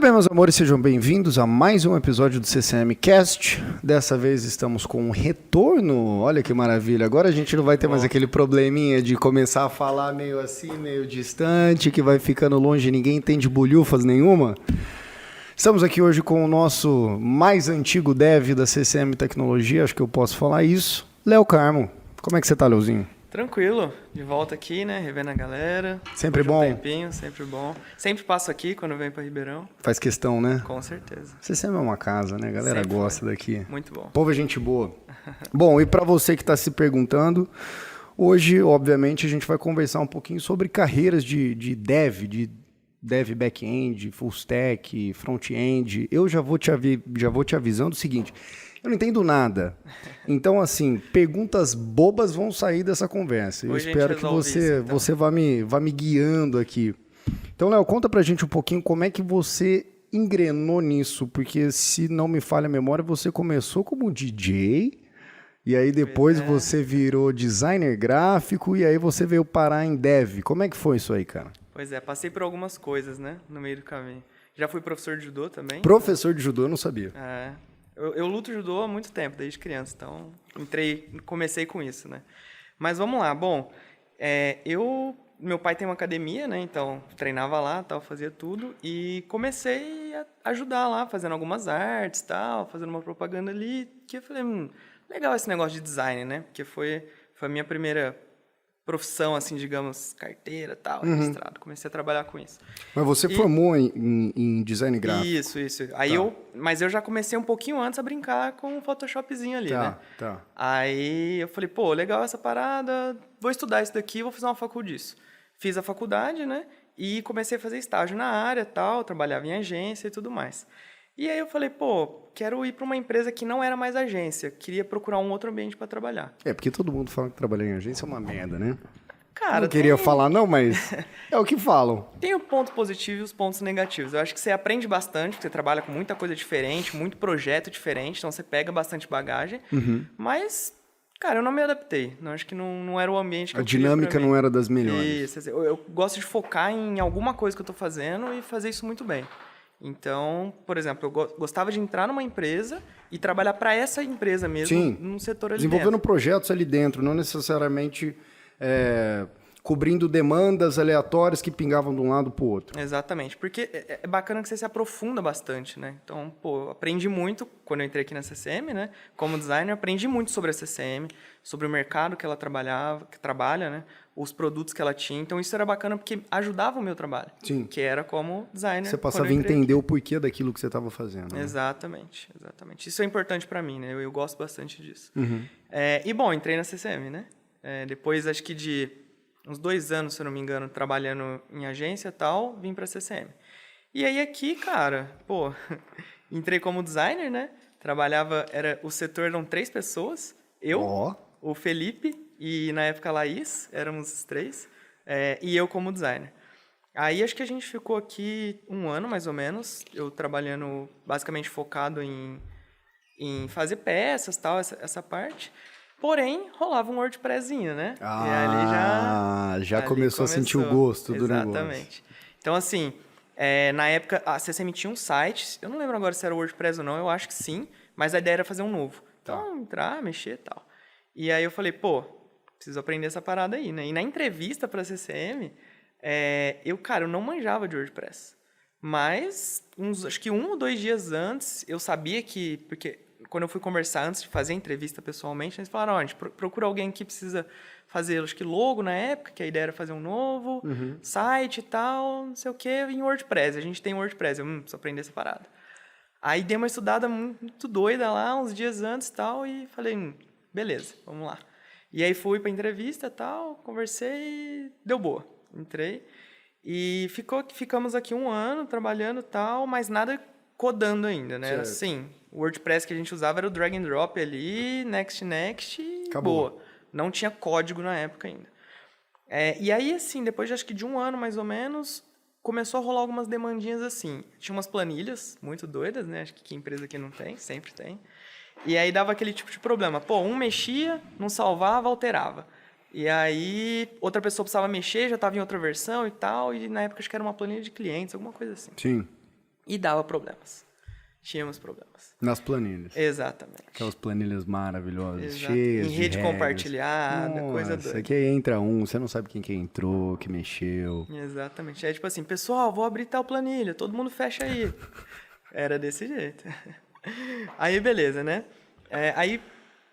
bem, meus amores, sejam bem-vindos a mais um episódio do CCM Cast. Dessa vez estamos com um retorno, olha que maravilha. Agora a gente não vai ter mais aquele probleminha de começar a falar meio assim, meio distante, que vai ficando longe, ninguém entende bolhufas nenhuma. Estamos aqui hoje com o nosso mais antigo dev da CCM Tecnologia, acho que eu posso falar isso, Léo Carmo. Como é que você tá, Leozinho? Tranquilo, de volta aqui, né, revendo a galera. Sempre bom? Um tempinho, sempre bom. Sempre passo aqui quando venho para Ribeirão. Faz questão, né? Com certeza. CCM é uma casa, né? A galera Sempre gosta foi. daqui. Muito bom. O povo é gente boa. Bom, e para você que está se perguntando, hoje, obviamente, a gente vai conversar um pouquinho sobre carreiras de dev back-end, full stack, front-end. Eu já vou te avisando o seguinte, eu não entendo nada. Então, assim, perguntas bobas vão sair dessa conversa. Eu espero que você vá me guiando aqui. Então, Léo, conta pra gente um pouquinho como é que você engrenou nisso, porque se não me falha a memória, você começou como DJ, e aí depois você virou designer gráfico, e aí você veio parar em dev. Como é que foi isso aí, cara? Pois é, passei por algumas coisas, né, no meio do caminho. Já fui professor de judô também. Professor de judô, eu não sabia. É, eu luto judô há muito tempo, desde criança, então comecei com isso, né. Mas vamos lá, bom, meu pai tem uma academia, né, então treinava lá, tal, fazia tudo, e comecei a ajudar lá, fazendo algumas artes, tal, fazendo uma propaganda ali, que eu falei, legal esse negócio de design, né, porque foi a minha primeira profissão, assim, digamos, carteira, tal, registrado. Comecei a trabalhar com isso. Mas você formou em design gráfico? Isso. Aí mas eu já comecei um pouquinho antes a brincar com um Photoshopzinho ali, né? Tá. Aí eu falei, pô, legal essa parada, vou estudar isso daqui, vou fazer uma faculdade disso. Fiz a faculdade, né? E comecei a fazer estágio na área, tal, trabalhava em agência e tudo mais. E aí eu falei, pô, quero ir para uma empresa que não era mais agência, queria procurar um outro ambiente para trabalhar. Porque todo mundo fala que trabalhar em agência é uma merda, né? Cara, não queria falar não, mas é o que falam. Tem o ponto positivo e os pontos negativos. Eu acho que você aprende bastante, porque você trabalha com muita coisa diferente, muito projeto diferente, então você pega bastante bagagem, mas, cara, eu não me adaptei. Não, acho que não era o ambiente que eu queria pra mim. A dinâmica não era das melhores. Isso, eu gosto de focar em alguma coisa que eu estou fazendo e fazer isso muito bem. Então, por exemplo, eu gostava de entrar numa empresa e trabalhar para essa empresa mesmo, num setor ali desenvolvendo dentro. projetos ali dentro, não necessariamente cobrindo demandas aleatórias que pingavam de um lado para o outro. Exatamente, porque é bacana que você se aprofunda bastante, né? Então, pô, aprendi muito quando eu entrei aqui na CCM, né? Como designer, aprendi muito sobre a CCM, sobre o mercado que ela trabalha, né? Os produtos que ela tinha. Então, isso era bacana porque ajudava o meu trabalho. Sim. Que era como designer. Você passava a entender o porquê daquilo que você estava fazendo. Né? Exatamente. Isso é importante para mim, né? Eu gosto bastante disso. E, bom, entrei na CCM, né? Depois, acho que de uns 2 anos, se eu não me engano, trabalhando em agência e tal, vim para a CCM. E aí aqui, cara, pô, entrei como designer, né? O setor eram 3 pessoas, o Felipe e, na época, a Laís, éramos os 3, e eu como designer. Aí, acho que a gente ficou aqui 1 ano, mais ou menos, eu trabalhando basicamente focado em fazer peças, tal, essa parte. Porém, rolava um WordPressinho, né? E ali já começou a sentir o gosto do negócio. Exatamente. Então, assim, na época, a CCM tinha um site, eu não lembro agora se era o WordPress ou não, eu acho que sim, mas a ideia era fazer um novo. Então, entrar, mexer e tal. E aí eu falei, pô, preciso aprender essa parada aí, né? E na entrevista para a CCM, eu não manjava de WordPress. Mas, acho que 1 ou 2 dias antes, eu sabia que... Porque quando eu fui conversar antes de fazer a entrevista pessoalmente, eles falaram, a gente procura alguém que precisa fazer, acho que logo na época, que a ideia era fazer um novo site e tal, não sei o quê, em WordPress. A gente tem WordPress, eu preciso aprender essa parada. Aí dei uma estudada muito doida lá, uns dias antes e tal, e falei, beleza, vamos lá. E aí fui pra entrevista e tal, conversei e deu boa. Entrei e ficamos aqui 1 ano trabalhando e tal, mas nada codando ainda, né? Era assim, o WordPress que a gente usava era o drag and drop ali, next e acabou. Boa. Não tinha código na época ainda. E aí, assim, depois de acho que de 1 ano mais ou menos, começou a rolar algumas demandinhas assim. Tinha umas planilhas muito doidas, né? Acho que empresa aqui não tem, sempre tem. E aí dava aquele tipo de problema. Pô, um mexia, não salvava, alterava. E aí outra pessoa precisava mexer, já estava em outra versão e tal, e na época acho que era uma planilha de clientes, alguma coisa assim. Sim. E dava problemas. Tínhamos problemas. Nas planilhas. Exatamente. Aquelas planilhas maravilhosas, Exato. cheias Em de rede regras. compartilhada, coisa Nossa, doida. que aí entra você não sabe quem que entrou, que mexeu. Exatamente. É tipo assim, pessoal, vou abrir tal planilha, todo mundo fecha aí. Era desse jeito. Aí, beleza, né? Aí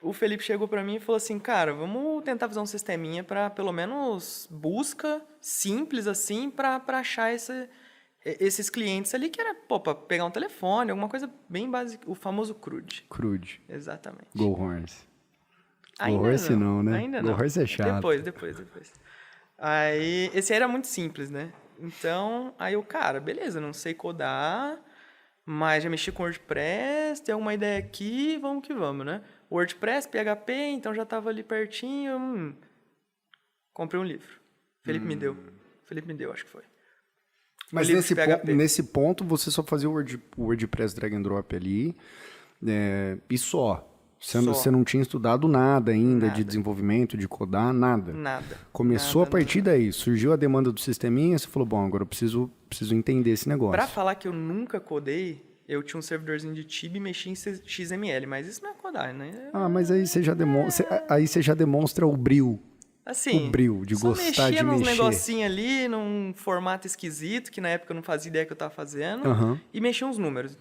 o Felipe chegou pra mim e falou assim, cara, vamos tentar fazer um sisteminha pra, pelo menos, busca simples, assim, pra achar esses clientes ali, que era, pô, pra pegar um telefone, alguma coisa bem básica, o famoso CRUD. Crude. Exatamente. Go Horns. Ainda Go Horse não, né? Ainda Go não. Horse é chato. Depois. Aí, esse aí era muito simples, né? Então, aí eu, cara, beleza, não sei codar, mas já mexi com WordPress, tem alguma ideia aqui, vamos que vamos, né? WordPress, PHP, então já tava ali pertinho. Comprei um livro. Felipe me deu. Felipe me deu, acho que foi. Mas livro de PHP. nesse ponto, você só fazia o WordPress drag and drop ali, e só. Só. Você não tinha estudado nada ainda de Nada. desenvolvimento, de codar, nada. Nada. Começou Nada, a partir nada. daí, surgiu a demanda do sisteminha, você falou, bom, agora eu preciso entender esse negócio. Pra falar que eu nunca codei, eu tinha um servidorzinho de Tib e mexia em XML, mas isso não é codar, né? Ah, mas aí você já demonstra o bril. Assim, O bril de só gostar de mexia nos mexer. negocinhos ali, num formato esquisito, que na época eu não fazia ideia que eu tava fazendo, Aham. e mexia uns números.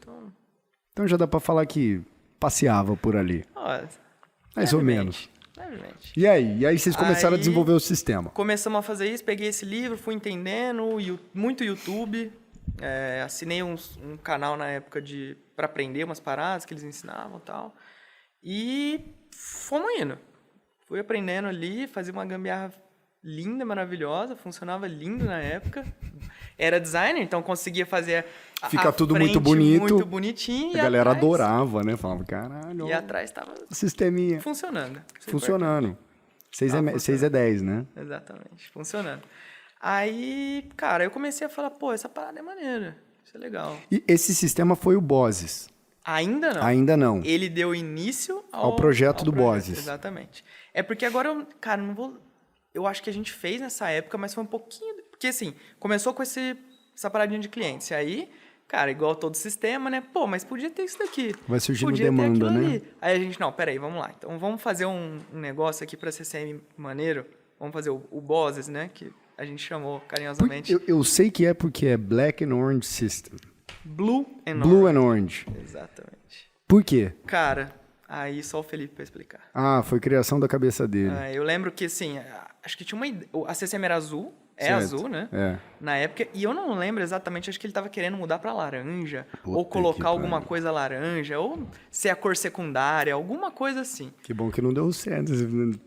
Então já dá pra falar que passeava por ali. Ó, Mais ou menos. Levemente. E aí vocês começaram a Aí- desenvolver o sistema. Começamos a fazer isso, peguei esse livro, fui entendendo, muito YouTube, assinei um canal na época para aprender umas paradas que eles ensinavam e tal, e fomos indo. Fui aprendendo ali, fazia uma gambiarra linda, maravilhosa, funcionava lindo na época. Era designer, então conseguia fazer Fica a tudo frente muito bonito. muito bonitinho. A e galera atrás- adorava, né? Falava, caralho, E atrás estava sisteminha. funcionando. Isso é Funcionando. 6 funcionando. é 10, né? Exatamente, funcionando. Aí, cara, eu comecei a falar, pô, essa parada é maneira, isso é legal. E esse sistema foi o Boses. Ainda não. Ainda não. Ele deu início Ao projeto do Boses. Exatamente. É porque agora, cara, não vou... Eu acho que a gente fez nessa época, mas foi um pouquinho... Porque, assim, começou com essa paradinha de clientes. E aí, cara, igual todo sistema, né? Pô, mas podia ter isso daqui. Vai surgindo Podia ter demanda, aquilo né? ali. Aí a gente, não, peraí, vamos lá. Então, vamos fazer um negócio aqui para CCM maneiro. Vamos fazer o Boses, né? Que a gente chamou carinhosamente. Eu sei que é porque é Black and Orange System. Blue and Blue Orange. and Orange. Exatamente. Por quê? Cara, aí só o Felipe para explicar. Ah, foi criação da cabeça dele. Eu lembro que, assim, acho que tinha uma ideia. A CCM era azul, é Certo. azul, né? É. Na época, e eu não lembro exatamente, acho que ele tava querendo mudar pra laranja, Puta ou que colocar alguma pariu. coisa laranja, ou ser a cor secundária, alguma coisa assim. Que bom que não deu certo.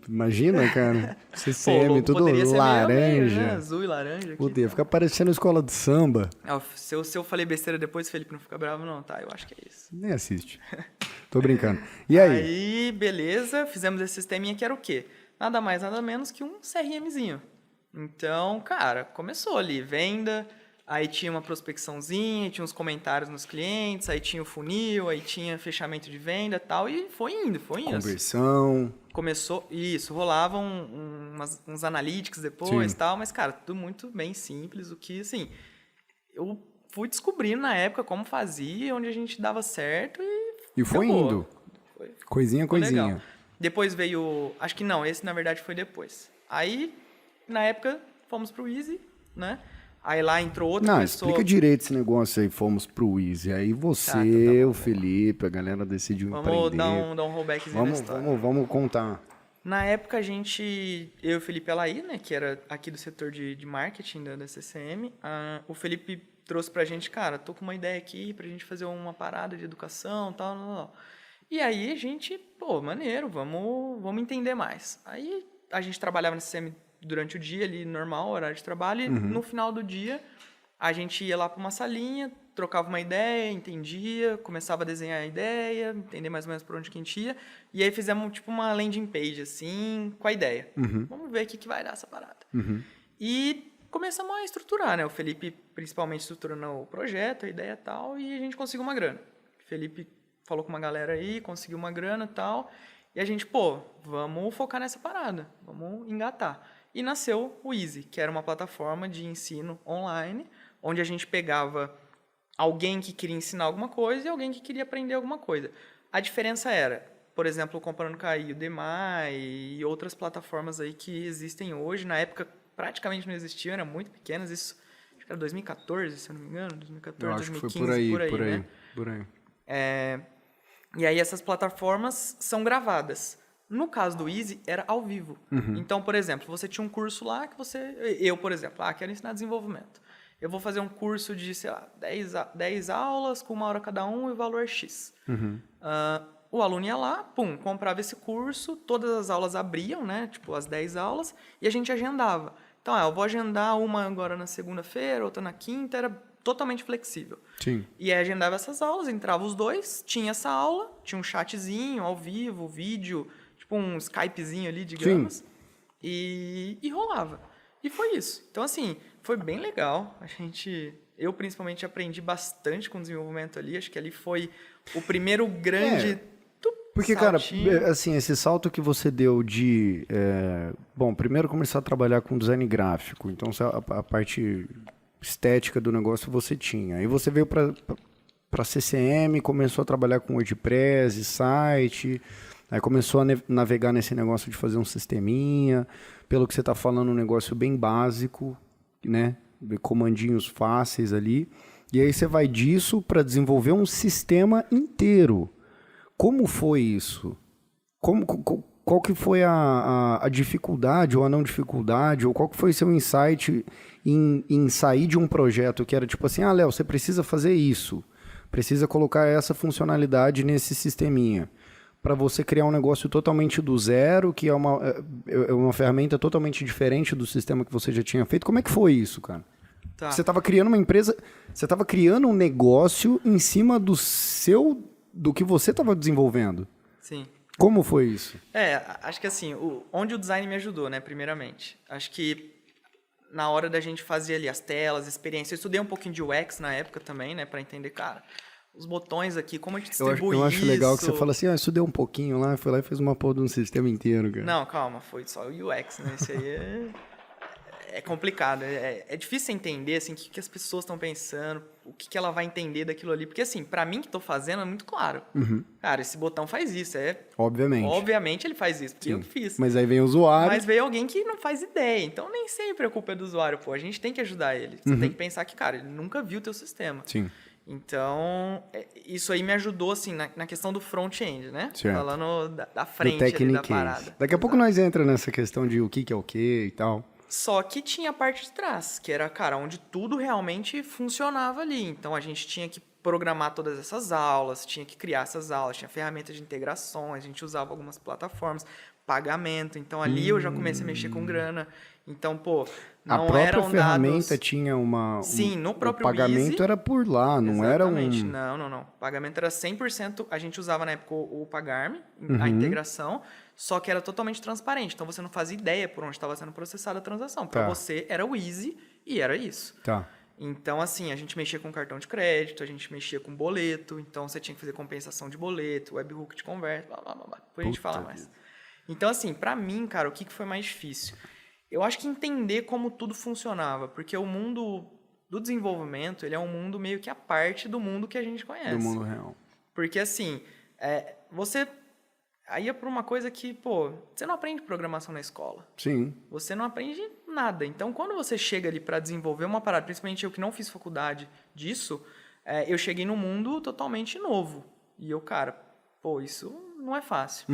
Imagina, cara. CCM, tudo poderia ser meio, laranja. né? Azul e laranja. Aqui. Puta, ia ficar parecendo escola de samba. Se eu falei besteira depois, Felipe, não fica bravo não, tá? Eu acho que é isso. Nem assiste. Tô brincando. E aí? Aí, beleza, fizemos esse sisteminha que era o quê? Nada mais, nada menos que um CRMzinho. Então, cara, começou ali, venda, aí tinha uma prospecçãozinha, tinha uns comentários nos clientes, aí tinha o funil, aí tinha fechamento de venda e tal, e foi indo. Conversão. Começou, isso, rolavam uns analytics depois Sim. e tal, mas, cara, tudo muito bem simples, o que, assim, eu fui descobrindo na época como fazia, onde a gente dava certo E foi acabou. indo. Foi Coisinha, ficou coisinha. legal. Depois veio, acho que não, esse na verdade foi depois. Aí, na época, fomos pro Easy, né? Aí lá entrou outra Não, pessoa. explica direito esse negócio aí. Fomos pro Easy. Aí você, Tá, então tá bom. o Felipe, a galera decidiu Vamos empreender. dar um rollbackzinho na história. Vamos contar. Na época, eu e o Felipe Alaí, né, que era aqui do setor de marketing da CCM, o Felipe trouxe pra gente, cara, tô com uma ideia aqui pra gente fazer uma parada de educação, tal. E aí a gente, pô, maneiro, vamos entender mais. Aí a gente trabalhava na CCM durante o dia ali, normal, horário de trabalho, e no final do dia a gente ia lá pra uma salinha, trocava uma ideia, entendia, começava a desenhar a ideia, entender mais ou menos por onde que a gente ia, e aí fizemos tipo uma landing page, assim, com a ideia. Vamos ver o que vai dar essa parada. E começamos a estruturar, né? O Felipe principalmente estruturando o projeto, a ideia e tal, e a gente conseguiu uma grana. O Felipe falou com uma galera aí, conseguiu uma grana e tal, e a gente, pô, vamos focar nessa parada, vamos engatar. E nasceu o Easy, que era uma plataforma de ensino online, onde a gente pegava alguém que queria ensinar alguma coisa e alguém que queria aprender alguma coisa. A diferença era, por exemplo, comparando com a Udemy e outras plataformas aí que existem hoje, na época praticamente não existiam, eram muito pequenas, isso acho que era 2014, se eu não me engano, 2014, Eu acho 2015, que foi por aí, né? por aí. E aí essas plataformas são gravadas. No caso do Easy, era ao vivo. Então, por exemplo, você tinha um curso lá que eu, por exemplo, quero ensinar desenvolvimento. Eu vou fazer um curso de, sei lá, 10 aulas com 1 hora cada um e valor X. O aluno ia lá, comprava esse curso, todas as aulas abriam, né? Tipo, as 10 aulas, e a gente agendava. Então, eu vou agendar uma agora na segunda-feira, outra na quinta, era totalmente flexível. Sim. E aí agendava essas aulas, entrava os dois, tinha essa aula, tinha um chatzinho ao vivo, vídeo, tipo um Skypezinho ali, digamos, e rolava. E foi isso. Então, assim, foi bem legal. Eu principalmente aprendi bastante com o desenvolvimento ali, acho que ali foi o primeiro grande Porque, saltinho. cara, assim, esse salto que você deu de... bom, primeiro começar a trabalhar com design gráfico. Então, a parte estética do negócio você tinha. Aí você veio para CCM, começou a trabalhar com WordPress, site... Aí começou a navegar nesse negócio de fazer um sisteminha. Pelo que você está falando, um negócio bem básico, né? Comandinhos fáceis ali. E aí você vai disso para desenvolver um sistema inteiro. Como foi isso? Qual que foi a dificuldade ou a não dificuldade? Ou qual que foi seu insight em sair de um projeto que era tipo assim, Léo, você precisa fazer isso. Precisa colocar essa funcionalidade nesse sisteminha. Para você criar um negócio totalmente do zero, que é uma ferramenta totalmente diferente do sistema que você já tinha feito. Como é que foi isso, cara? Tá. Você estava criando uma empresa, você estava criando um negócio em cima do que você estava desenvolvendo. Sim. Como foi isso? Acho que assim, onde o design me ajudou, né, primeiramente. Acho que na hora da gente fazer ali as telas, experiência, eu estudei um pouquinho de UX na época também, né, para entender, cara, os botões aqui, como a gente distribui eu acho isso. legal que você fala assim, eu estudei um pouquinho lá, foi lá e fez uma porra de um sistema inteiro, cara. Não, calma, foi só o UX, né? Isso aí é complicado. É difícil você entender, assim, o que as pessoas estão pensando, o que ela vai entender daquilo ali. Porque, assim, pra mim que tô fazendo, é muito claro. Cara, esse botão faz isso. Obviamente. Obviamente ele faz isso, porque eu que fiz. Mas aí vem o usuário. Mas veio alguém que não faz ideia. Então, nem sempre a culpa é do usuário, pô. A gente tem que ajudar ele. Você tem que pensar que, cara, ele nunca viu o teu sistema. Sim. Então, isso aí me ajudou, assim, na questão do front-end, né? Certo. Falando da frente ali da parada. Daqui a pouco nós entramos nessa questão de o que é o que e tal. Só que tinha a parte de trás, que era, cara, onde tudo realmente funcionava ali. Então, a gente tinha que programar todas essas aulas, tinha que criar essas aulas, tinha ferramentas de integrações, a gente usava algumas plataformas, pagamento. Então, ali eu já comecei a mexer com grana. Então, pô, não eram dados... A própria ferramenta tinha uma... Sim, no próprio O pagamento Easy, era por lá, não era um... Exatamente. Não. O pagamento era 100%... A gente usava na época o Pagar.me, a integração, só que era totalmente transparente. Então, você não fazia ideia por onde estava sendo processada a transação. Para você, era o Easy e era isso. Tá. Então, assim, a gente mexia com cartão de crédito, a gente mexia com boleto. Então, você tinha que fazer compensação de boleto, webhook de conversa, blá, blá, blá, blá. Depois a gente fala mais. Então, assim, para mim, cara, o que foi mais difícil? Eu acho que entender como tudo funcionava, porque o mundo do desenvolvimento, ele é um mundo meio que à parte do mundo que a gente conhece. Do mundo real. Porque, assim, você... Aí é por uma coisa que, pô, você não aprende programação na escola. Sim. Você não aprende nada. Então, quando você chega ali para desenvolver uma parada, principalmente eu que não fiz faculdade disso, eu cheguei num mundo totalmente novo. E eu, cara, pô, isso não é fácil.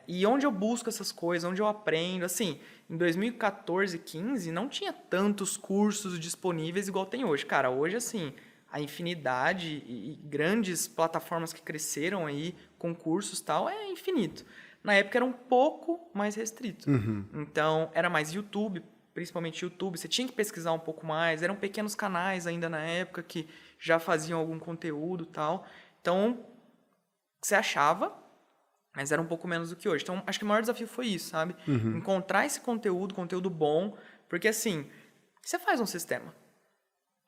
E onde eu busco essas coisas, onde eu aprendo, assim, em 2014, 15, não tinha tantos cursos disponíveis igual tem hoje. Cara, hoje, assim, a infinidade e grandes plataformas que cresceram aí, com cursos e tal, é infinito. Na época era um pouco mais restrito. Então, era mais YouTube, principalmente YouTube. Você tinha que pesquisar um pouco mais. Eram pequenos canais ainda na época que já faziam algum conteúdo e tal. Então, você achava, mas era um pouco menos do que hoje. Então, acho que o maior desafio foi isso, sabe? Encontrar esse conteúdo bom. Porque, assim, você faz um sistema.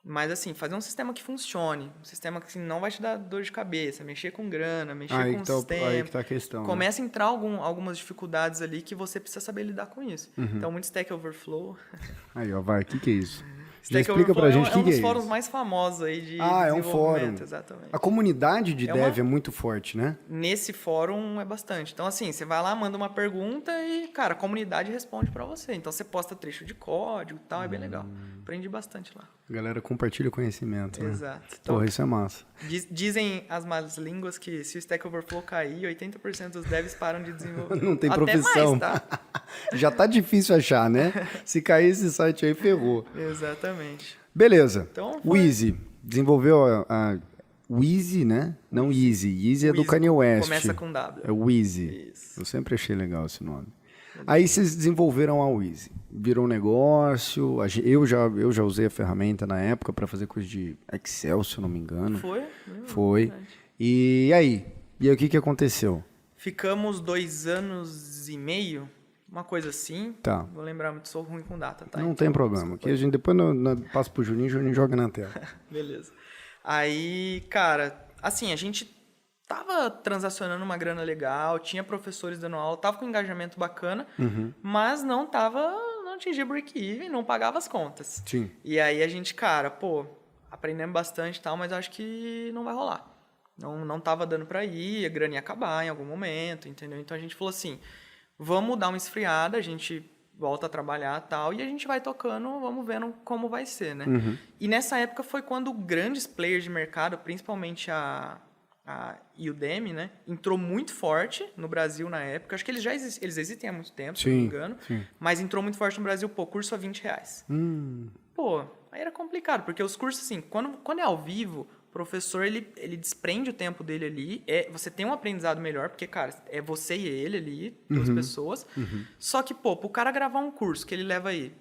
Mas, assim, fazer um sistema que funcione. Um sistema que assim, não vai te dar dor de cabeça. Mexer com grana, mexer com o sistema. Aí que tá a questão. Começa a entrar algumas dificuldades ali que você precisa saber lidar com isso. Então, muito Stack Overflow. Aí, ó, vai. O que é isso? Já Stack explica pra Overflow gente o é um que dos é fóruns isso. mais famosos aí de É um fórum. desenvolvimento, exatamente. A comunidade de É dev uma- é muito forte, né? Nesse fórum é bastante. Então, assim, você vai lá, manda uma pergunta e, cara, a comunidade responde pra você. Então, você posta trecho de código e tal, é bem legal. Aprendi bastante lá. A galera compartilha conhecimento, né? Exato. Então, Porra, isso é massa. dizem as más línguas que se o Stack Overflow cair, 80% dos devs param de desenvolver. Não tem Até profissão. mais, tá? Já tá difícil achar, né? Se cair esse site aí, ferrou. Exatamente. Beleza. Então, O foi- Easy. Desenvolveu a Wheezy, né? Não Easy. Easy é do Wheezy Kanye West. começa com W. É Wheezy. Isso. Eu sempre achei legal esse nome. Aí vocês desenvolveram a Wheezy. Virou um negócio. Eu já usei a ferramenta na época para fazer coisa de Excel, se eu não me engano. Foi. Verdade. E aí? E aí o que aconteceu? Ficamos 2 anos e meio, uma coisa assim. Tá. Vou lembrar muito, sou ruim com data, tá? Não Então, tem problema. desculpa Aqui a gente depois passa pro Juninho, o Juninho joga na tela. Beleza. Aí, cara, assim, a gente tava transacionando uma grana legal, tinha professores dando aula, tava com um engajamento bacana, mas não atingia break-even, não pagava as contas. Sim. E aí a gente, cara, pô, aprendemos bastante e tal, mas acho que não vai rolar. Não tava dando pra ir, a grana ia acabar em algum momento, entendeu? Então a gente falou assim, vamos dar uma esfriada, a gente volta a trabalhar e tal, e a gente vai tocando, vamos vendo como vai ser, né? E nessa época foi quando grandes players de mercado, principalmente a Udemy, né, entrou muito forte no Brasil na época. Acho que eles existem há muito tempo, se não me engano, mas entrou muito forte no Brasil, pô, curso a R$20. Pô, aí era complicado, porque os cursos, assim, quando é ao vivo, o professor, ele desprende o tempo dele ali, você tem um aprendizado melhor, porque, cara, é você e ele ali, duas pessoas, só que, pô, pro cara gravar um curso, que ele leva aí,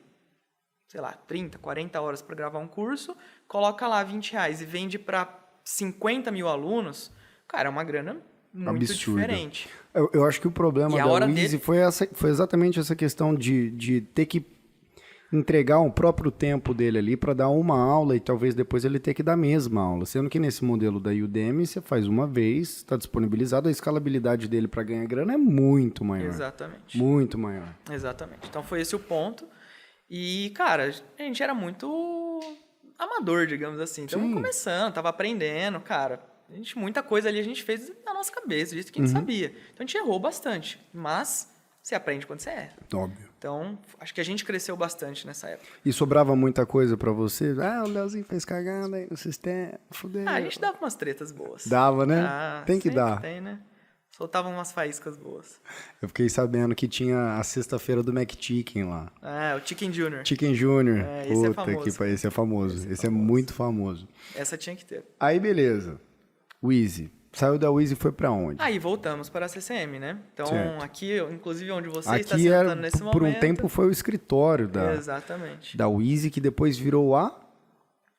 sei lá, 30, 40 horas para gravar um curso, coloca lá R$20 e vende para 50 mil alunos, cara, é uma grana muito Absurda. diferente. Eu acho que o problema E a da hora Wheezy foi exatamente essa questão de ter que entregar o próprio tempo dele ali para dar uma aula e talvez depois ele ter que dar a mesma aula. Sendo que nesse modelo da Udemy, você faz uma vez, está disponibilizado, a escalabilidade dele para ganhar grana é muito maior. Exatamente. Muito maior. Exatamente. Então foi esse o ponto. E, cara, a gente era muito amador, digamos assim. Estamos começando, tava aprendendo, cara. Muita coisa ali a gente fez na nossa cabeça, disso que a gente sabia. Então a gente errou bastante, mas você aprende quando você erra. Óbvio. Então, acho que a gente cresceu bastante nessa época. E sobrava muita coisa para você? Ah, o Leozinho fez cagada aí no sistema, fudeu. A gente dava umas tretas boas. Dava, né? Tem que sempre dar. Tem, né? Soltava umas faíscas boas. Eu fiquei sabendo que tinha a sexta-feira do McChicken lá. O Chicken Junior. Chicken Junior. Esse é Puta famoso. que pariu, esse é famoso. Esse é muito famoso. Essa tinha que ter. Aí, beleza. Wheezy. Saiu da Wheezy e foi pra onde? Aí voltamos para a CCM, né? Então, Certo. aqui, inclusive onde você está Aqui sentando nesse momento... por um tempo foi o escritório Exatamente. da Wheezy, que depois virou a...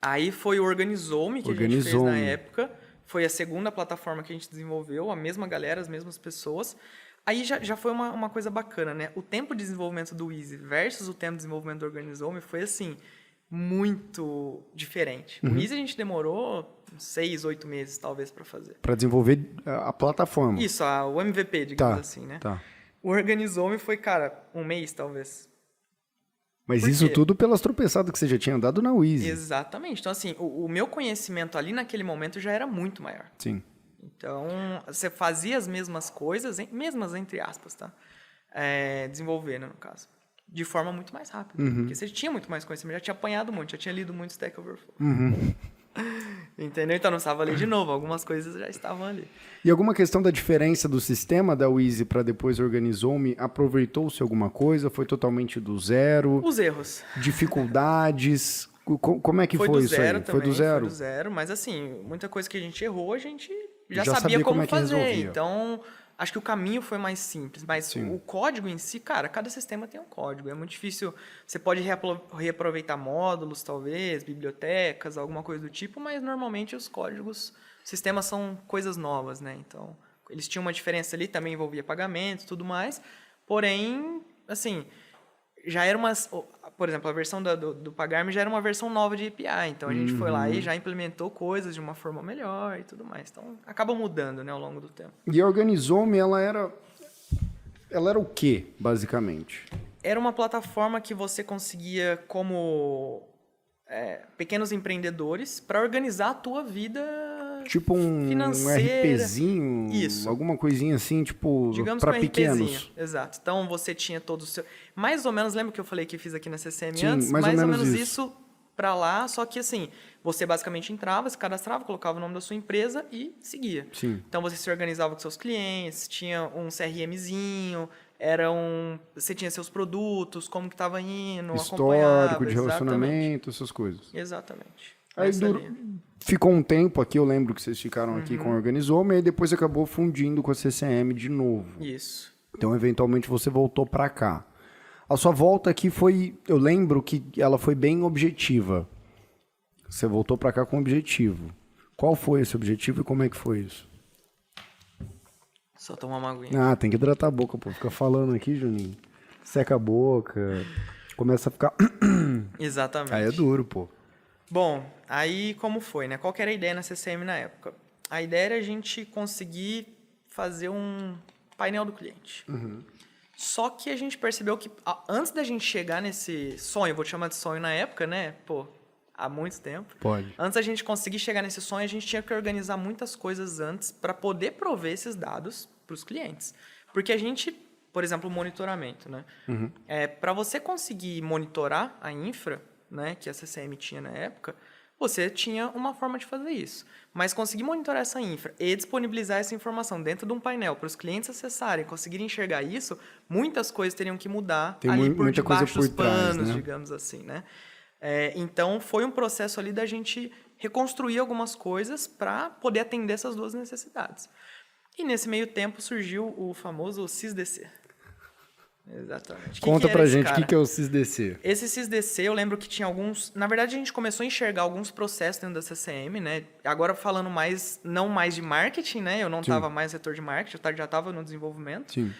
Aí foi o Organizou-me que a gente fez na Organizou-me. época. Foi a segunda plataforma que a gente desenvolveu, a mesma galera, as mesmas pessoas. Aí já foi uma coisa bacana, né? O tempo de desenvolvimento do Wheezy versus o tempo de desenvolvimento do Organizou-me foi, assim, muito diferente. O Wheezy a gente demorou 6, 8 meses, talvez, para fazer. Pra desenvolver a plataforma. Isso, o MVP, digamos assim, né? Tá. O Organizou-me foi, cara, 1 mês, talvez. Mas Por isso quê? tudo pelas tropeçadas que você já tinha dado na Wheezy. Exatamente. Então, assim, o meu conhecimento ali naquele momento já era muito maior. Sim. Então, você fazia as mesmas coisas, mesmas entre aspas, tá? Desenvolvendo, no caso. De forma muito mais rápida. Porque você tinha muito mais conhecimento, já tinha apanhado muito, já tinha lido muito Stack Overflow. Entendeu? Então não precisava ler de novo, algumas coisas já estavam ali. E alguma questão da diferença do sistema da Wheezy para depois Organizou-me, aproveitou-se alguma coisa? Foi totalmente do zero? Os erros. Dificuldades? Como é que foi do isso zero aí? também, Foi do zero? Foi do zero, mas assim, muita coisa que a gente errou, a gente já Já sabia sabia como como é que fazer. resolvia. Então, acho que o caminho foi mais simples, mas o código em si, cara, cada sistema tem um código. É muito difícil. Você pode reaproveitar módulos, talvez, bibliotecas, alguma coisa do tipo, mas normalmente os códigos, sistemas são coisas novas, né? Então, eles tinham uma diferença ali, também envolvia pagamentos e tudo mais. Porém, assim, já era por exemplo, a versão do Pagar.me já era uma versão nova de API. Então, a gente foi lá e já implementou coisas de uma forma melhor e tudo mais. Então, acaba mudando, né, ao longo do tempo. E a Organizou-me, ela era o quê, basicamente? Era uma plataforma que você conseguia como pequenos empreendedores para organizar a tua vida Tipo um financeira. RPzinho, Isso. alguma coisinha assim, tipo, Digamos para que um pequenos. RPzinho. Exato. Então, você tinha todo o seu... Mais ou menos, lembra que eu falei que fiz aqui na CCM Sim, antes? mais ou menos isso para lá, só que assim, você basicamente entrava, se cadastrava, colocava o nome da sua empresa e seguia. Sim. Então, você se organizava com seus clientes, tinha um CRMzinho, você tinha seus produtos, como que estava indo, Histórico acompanhava. de Exatamente. relacionamento, essas coisas. Exatamente. Aí Nessa linha. ficou um tempo aqui, eu lembro que vocês ficaram aqui com a Organizou-me, e depois acabou fundindo com a CCM de novo. Isso. Então, eventualmente, você voltou para cá. A sua volta aqui foi, eu lembro que ela foi bem objetiva. Você voltou para cá com objetivo. Qual foi esse objetivo e como é que foi isso? Só tomar uma aguinha. Ah, tem que hidratar a boca, pô. Fica falando aqui, Juninho. Seca a boca, começa a ficar... Exatamente. Aí é duro, pô. Bom, aí como foi, né? Qual que era a ideia na CCM na época? A ideia era a gente conseguir fazer um painel do cliente. Só que a gente percebeu que antes da gente chegar nesse sonho, vou te chamar de sonho na época, né? Pô, há muito tempo. Pode. Antes da gente conseguir chegar nesse sonho, a gente tinha que organizar muitas coisas antes para poder prover esses dados para os clientes. Porque a gente, por exemplo, o monitoramento, né? Para você conseguir monitorar a infra, né, que a CCM tinha na época, você tinha uma forma de fazer isso. Mas conseguir monitorar essa infra e disponibilizar essa informação dentro de um painel para os clientes acessarem, conseguirem enxergar isso, muitas coisas teriam que mudar Tem ali por muita coisa debaixo por dos trás, panos, né? digamos assim, né? Então, foi um processo ali da gente reconstruir algumas coisas para poder atender essas duas necessidades. E nesse meio tempo surgiu o famoso SysDC. Exatamente. Conta que pra era esse gente o cara? que é o SysDC. Esse SysDC, eu lembro que tinha alguns... Na verdade, a gente começou a enxergar alguns processos dentro da CCM, né? Agora falando mais, não mais de marketing, né? Eu não estava mais no setor de marketing, eu já estava no desenvolvimento. Sim.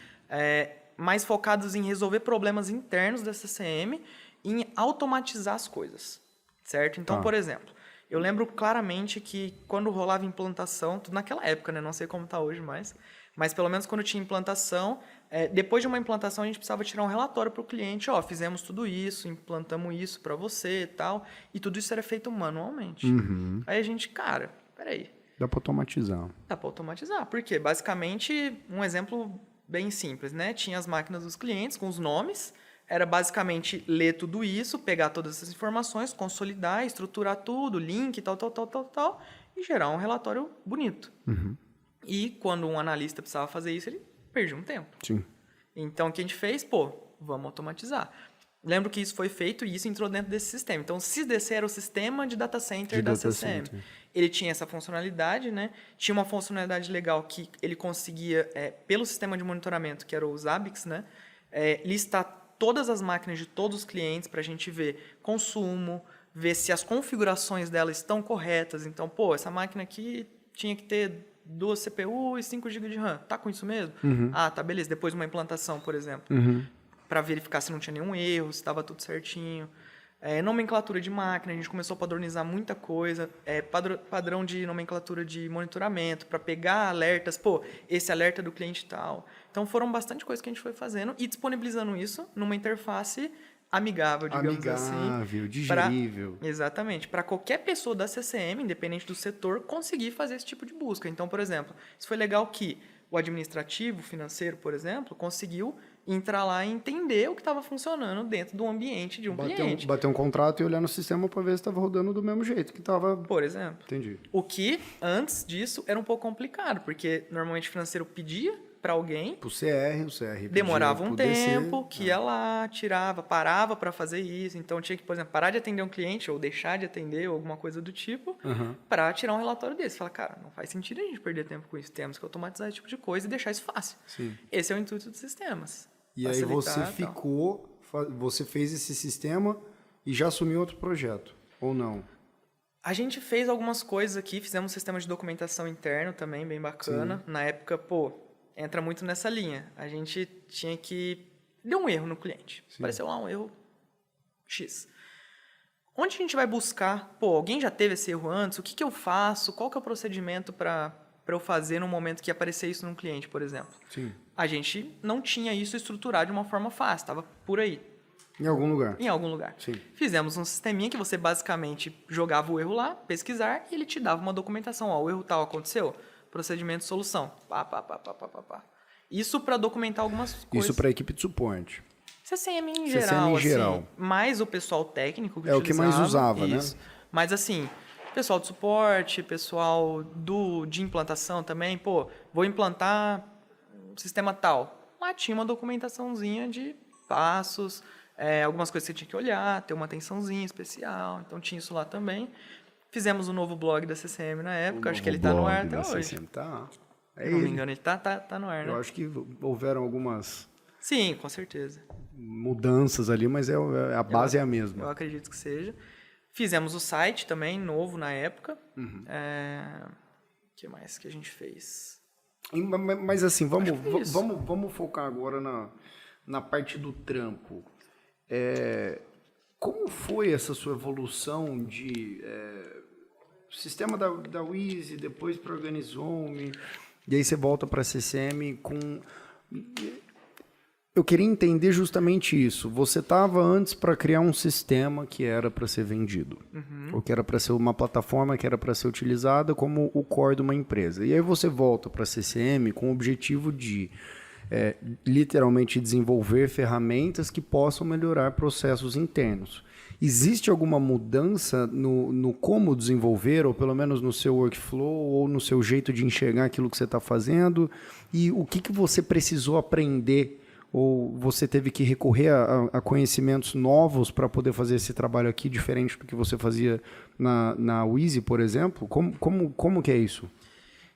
Mais focados em resolver problemas internos da CCM e em automatizar as coisas, certo? Então, por exemplo, eu lembro claramente que quando rolava implantação, tudo naquela época, né? Não sei como está hoje mais, mas pelo menos quando tinha implantação, depois de uma implantação a gente precisava tirar um relatório para o cliente, fizemos tudo isso, implantamos isso para você e tal, e tudo isso era feito manualmente. Aí a gente, cara, peraí, Dá pra automatizar. dá para automatizar, porque basicamente, um exemplo bem simples, né? Tinha as máquinas dos clientes com os nomes, era basicamente ler tudo isso, pegar todas essas informações, consolidar, estruturar tudo, link, tal, e gerar um relatório bonito. E quando um analista precisava fazer isso, ele perdia um tempo. Sim. Então, o que a gente fez? Vamos automatizar. Lembro que isso foi feito e isso entrou dentro desse sistema. Então, o SysDC era o sistema de data center da CCM. Ele tinha essa funcionalidade, né? Tinha uma funcionalidade legal que ele conseguia, pelo sistema de monitoramento, que era o Zabbix, né? Listar todas as máquinas de todos os clientes para a gente ver consumo, ver se as configurações dela estão corretas. Então, essa máquina aqui tinha que ter 2 CPU e 5 GB de RAM. Tá com isso mesmo? Ah, tá, beleza. Depois de uma implantação, por exemplo. Para verificar se não tinha nenhum erro, se estava tudo certinho. Nomenclatura de máquina, a gente começou a padronizar muita coisa. Padrão de nomenclatura de monitoramento, para pegar alertas. Esse alerta é do cliente tal. Então, foram bastante coisas que a gente foi fazendo e disponibilizando isso numa interface amigável, digamos assim. Amigável, digerível. Exatamente. Para qualquer pessoa da CCM, independente do setor, conseguir fazer esse tipo de busca. Então, por exemplo, isso foi legal que o administrativo, financeiro, por exemplo, conseguiu entrar lá e entender o que estava funcionando dentro do ambiente de um cliente. Bater um contrato e olhar no sistema para ver se estava rodando do mesmo jeito que estava. Por exemplo. Entendi. O que, antes disso, era um pouco complicado, porque normalmente o financeiro pedia para alguém, Pro CR, o CR demorava um pro DC. tempo, que ia lá, tirava, parava para fazer isso. Então, tinha que, por exemplo, parar de atender um cliente ou deixar de atender ou alguma coisa do tipo para tirar um relatório desse. Fala, cara, não faz sentido a gente perder tempo com isso. Temos que automatizar esse tipo de coisa e deixar isso fácil. Sim. Esse é o intuito dos sistemas. E aí você fez esse sistema e já assumiu outro projeto, ou não? A gente fez algumas coisas aqui, fizemos um sistema de documentação interno também, bem bacana. Sim. Na época, entra muito nessa linha. A gente tinha que... Deu um erro no cliente. Sim. Pareceu um erro X. Onde a gente vai buscar? Alguém já teve esse erro antes? O que eu faço? Qual que é o procedimento para eu fazer no momento que aparecer isso num cliente, por exemplo? Sim. A gente não tinha isso estruturado de uma forma fácil, estava por aí. Em algum lugar. Em algum lugar. Sim. Fizemos um sisteminha que você basicamente jogava o erro lá, pesquisar, e ele te dava uma documentação. Ó, o erro tal aconteceu, procedimento de solução. Pá, pá, pá, pá, pá, pá, pá. Isso para documentar algumas coisas. Isso para a equipe de suporte. CCM em CCM geral, em geral. assim, mais o pessoal técnico que É o que mais usava, isso. Né? Mas assim, pessoal de suporte, pessoal de implantação também, pô, vou implantar um sistema tal. Lá tinha uma documentaçãozinha de passos, algumas coisas que você tinha que olhar, ter uma atençãozinha especial, então tinha isso lá também. Fizemos um novo blog da CCM na época, acho que ele está no ar até hoje. CCM tá. Se não me engano, ele tá no ar, né? Eu acho que houveram algumas... Sim, com certeza. Mudanças ali, mas a base é a mesma. Eu acredito que seja. Fizemos o site também, novo na época. O que mais que a gente fez? Mas assim, vamos focar agora na parte do trampo. Como foi essa sua evolução de sistema da Wheezy, depois para Organizome, e aí você volta para a CCM com... Eu queria entender justamente isso. Você estava antes para criar um sistema que era para ser vendido, ou que era para ser uma plataforma que era para ser utilizada como o core de uma empresa. E aí você volta para a CCM com o objetivo de literalmente desenvolver ferramentas que possam melhorar processos internos. Existe alguma mudança no como desenvolver, ou pelo menos no seu workflow, ou no seu jeito de enxergar aquilo que você está fazendo? E o que você precisou aprender, ou você teve que recorrer a conhecimentos novos para poder fazer esse trabalho aqui, diferente do que você fazia na Wheezy, por exemplo? Como que é isso?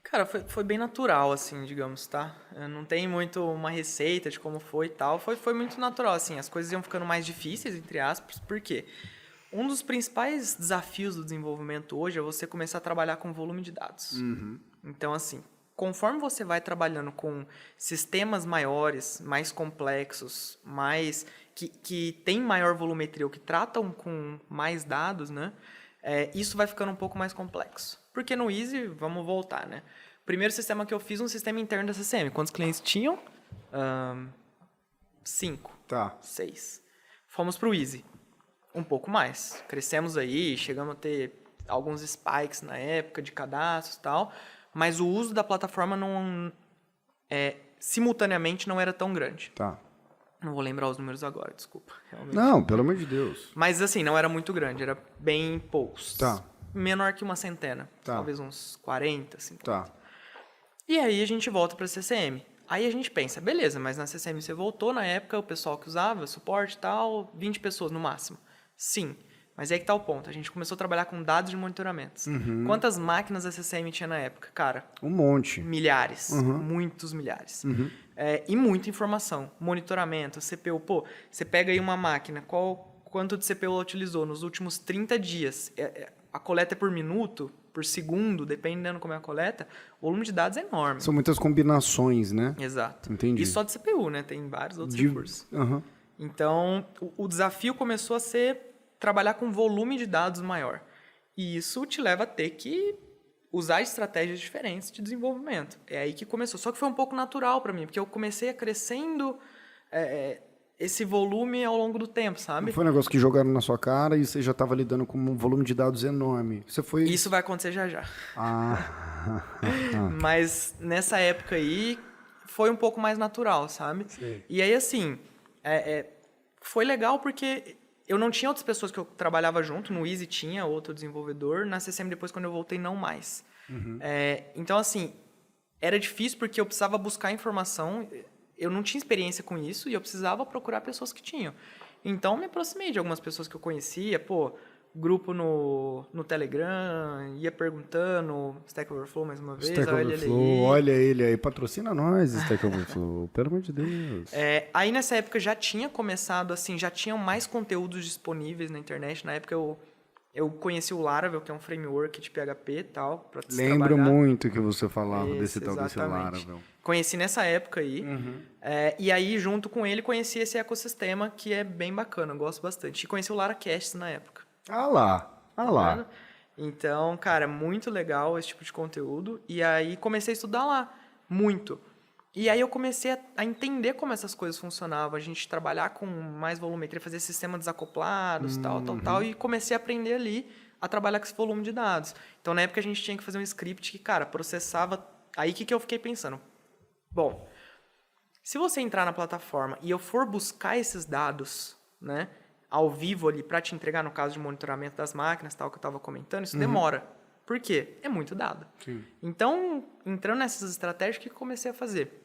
Cara, foi bem natural, assim, digamos, tá? Não tem muito uma receita de como foi e tal. Foi muito natural, assim. As coisas iam ficando mais difíceis, entre aspas. Por quê? Um dos principais desafios do desenvolvimento hoje é você começar a trabalhar com volume de dados. Então, assim, conforme você vai trabalhando com sistemas maiores, mais complexos, mais que tem maior volumetria, ou que tratam com mais dados, né? Isso vai ficando um pouco mais complexo. Porque no Easy, vamos voltar, né? O primeiro sistema que eu fiz, um sistema interno da CCM. Quantos clientes tinham? 5. Tá. 6. Fomos para o Easy. Um pouco mais. Crescemos aí, chegamos a ter alguns spikes na época de cadastros e tal, mas o uso da plataforma simultaneamente não era tão grande. Tá. Não vou lembrar os números agora, desculpa. Realmente. Não, pelo amor de Deus. Mas assim, não era muito grande, era bem poucos. Tá. Menor que uma centena. Tá. Talvez uns 40, 50. Tá. E aí a gente volta para a CCM. Aí a gente pensa, beleza, mas na CCM você voltou na época, o pessoal que usava, suporte e tal, 20 pessoas no máximo. Sim, mas aí que tá o ponto. A gente começou a trabalhar com dados de monitoramentos. Quantas máquinas a CCM tinha na época? Cara, um monte. Milhares. Muitos milhares. E muita informação. Monitoramento, CPU. Pô, você pega aí uma máquina, quanto de CPU ela utilizou nos últimos 30 dias? A coleta é por minuto, por segundo, dependendo como é a coleta, o volume de dados é enorme. São muitas combinações, né? Exato. Entendi. E só de CPU, né? Tem vários outros recursos. Então, o desafio começou a ser trabalhar com volume de dados maior. E isso te leva a ter que usar estratégias diferentes de desenvolvimento. É aí que começou. Só que foi um pouco natural para mim, porque eu comecei a crescendo esse volume ao longo do tempo, sabe? Não foi um negócio que jogaram na sua cara e você já estava lidando com um volume de dados enorme. Isso vai acontecer já já. Mas nessa época aí foi um pouco mais natural, sabe? Sim. E aí, assim, foi legal porque eu não tinha outras pessoas que eu trabalhava junto. No Easy tinha outro desenvolvedor. Na CCM, depois, quando eu voltei, não mais. Então, assim, era difícil porque eu precisava buscar informação. Eu não tinha experiência com isso e eu precisava procurar pessoas que tinham. Então, me aproximei de algumas pessoas que eu conhecia. Pô, grupo no Telegram, ia perguntando, Stack Overflow mais uma vez. Stack Overflow, olha ele aí, patrocina nós, Stack Overflow, pelo amor de Deus. Aí nessa época já tinha começado, assim, já tinham mais conteúdos disponíveis na internet. Na época eu conheci o Laravel, que é um framework de PHP e tal, pra se Lembro trabalhar. muito que você falava desse tal desse Laravel. Conheci nessa época aí. E aí, junto com ele, conheci esse ecossistema que é bem bacana, eu gosto bastante. E conheci o LaraCast na época. Ah lá. Então, cara, muito legal esse tipo de conteúdo. E aí comecei a estudar lá, muito. E aí eu comecei a entender como essas coisas funcionavam, a gente trabalhar com mais volumetria, fazer sistemas desacoplados, tal, e comecei a aprender ali a trabalhar com esse volume de dados. Então, na época, a gente tinha que fazer um script que, cara, processava... Aí, o que eu fiquei pensando? Bom, se você entrar na plataforma e eu for buscar esses dados, né, ao vivo ali, para te entregar, no caso de monitoramento das máquinas, tal, que eu estava comentando, isso demora. Por quê? É muito dado. Sim. Então, entrando nessas estratégias, o que eu comecei a fazer?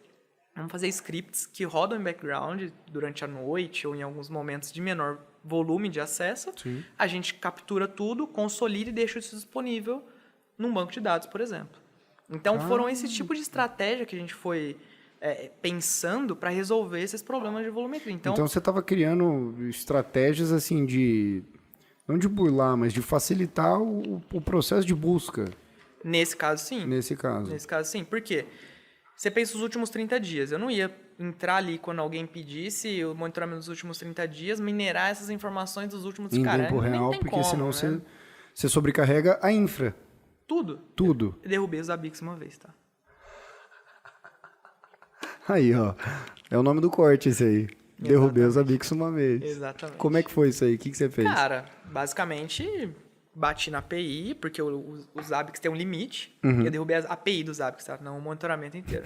Vamos fazer scripts que rodam em background durante a noite ou em alguns momentos de menor volume de acesso. Sim. A gente captura tudo, consolida e deixa isso disponível num banco de dados, por exemplo. Então, foram esse tipo de estratégia que a gente foi pensando para resolver esses problemas de volumetria. Então você estava criando estratégias assim de... Não de burlar, mas de facilitar o processo de busca. Nesse caso, sim. Nesse caso. Nesse caso, sim. Por quê? Você pensa os últimos 30 dias. Eu não ia entrar ali quando alguém pedisse o monitoramento dos últimos 30 dias, minerar essas informações dos últimos... Em Cara, tempo real, nem tem porque como, senão né? você sobrecarrega a infra. Tudo. Tudo. Eu derrubei os Zabbix uma vez, tá? Aí, ó. É o nome do corte esse aí. Derrubei os Abix uma vez. Exatamente. Como é que foi isso aí? O que você fez? Cara, basicamente, bati na API, porque os Zabbix tem um limite. Uhum. E eu derrubei a API dos Zabbix, tá? Não o monitoramento inteiro.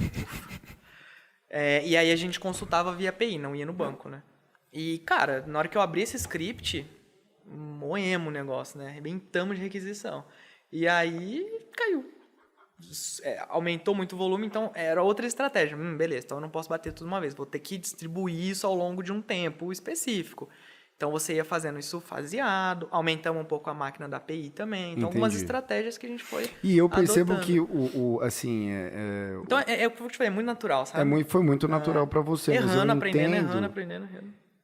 E aí a gente consultava via API, não ia no banco, né? E, cara, na hora que eu abri esse script, moemos o negócio, né? Arrebentamos de requisição. E aí, caiu. Aumentou muito o volume, então era outra estratégia. Beleza, então eu não posso bater tudo uma vez, vou ter que distribuir isso ao longo de um tempo específico. Então você ia fazendo isso faseado, aumentamos um pouco a máquina da API também. Então, algumas estratégias que a gente foi E eu percebo adotando. que assim... Então, o que eu te falei, é muito natural, sabe? Foi muito natural para você, mas eu Errando, aprendendo, entendo... errando, aprendendo.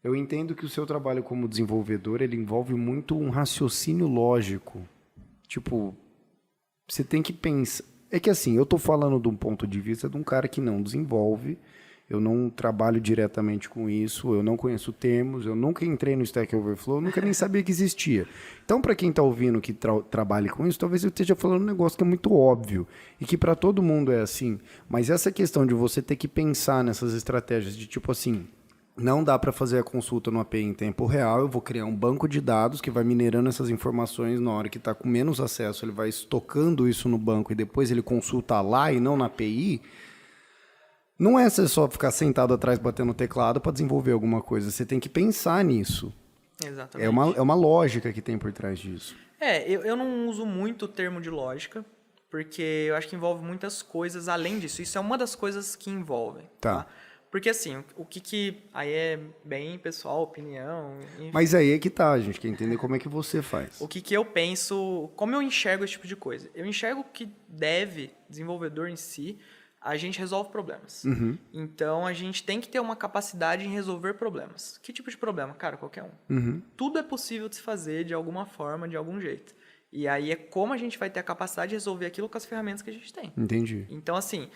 Eu entendo que o seu trabalho como desenvolvedor, ele envolve muito um raciocínio lógico. Tipo, você tem que pensar... É que assim, eu estou falando de um ponto de vista de um cara que não desenvolve, eu não trabalho diretamente com isso, eu não conheço termos, eu nunca entrei no Stack Overflow, nunca nem sabia que existia. Então, para quem está ouvindo que trabalhe com isso, talvez eu esteja falando um negócio que é muito óbvio e que para todo mundo é assim. Mas essa questão de você ter que pensar nessas estratégias de tipo assim... Não dá para fazer a consulta no API em tempo real, eu vou criar um banco de dados que vai minerando essas informações na hora que está com menos acesso, ele vai estocando isso no banco e depois ele consulta lá e não na API. Não é você só ficar sentado atrás batendo teclado para desenvolver alguma coisa, você tem que pensar nisso. Exatamente. É uma lógica que tem por trás disso. Eu não uso muito o termo de lógica, porque eu acho que envolve muitas coisas além disso. Isso é uma das coisas que envolvem. Tá. Porque assim, o que aí é bem pessoal, opinião, enfim. Mas aí é que tá, a gente quer entender como é que você faz. O que eu penso, como eu enxergo esse tipo de coisa? Eu enxergo que desenvolvedor em si, a gente resolve problemas. Então, a gente tem que ter uma capacidade em resolver problemas. Que tipo de problema? Cara, qualquer um. Tudo é possível de se fazer de alguma forma, de algum jeito. E aí é como a gente vai ter a capacidade de resolver aquilo com as ferramentas que a gente tem. Entendi. Então, assim,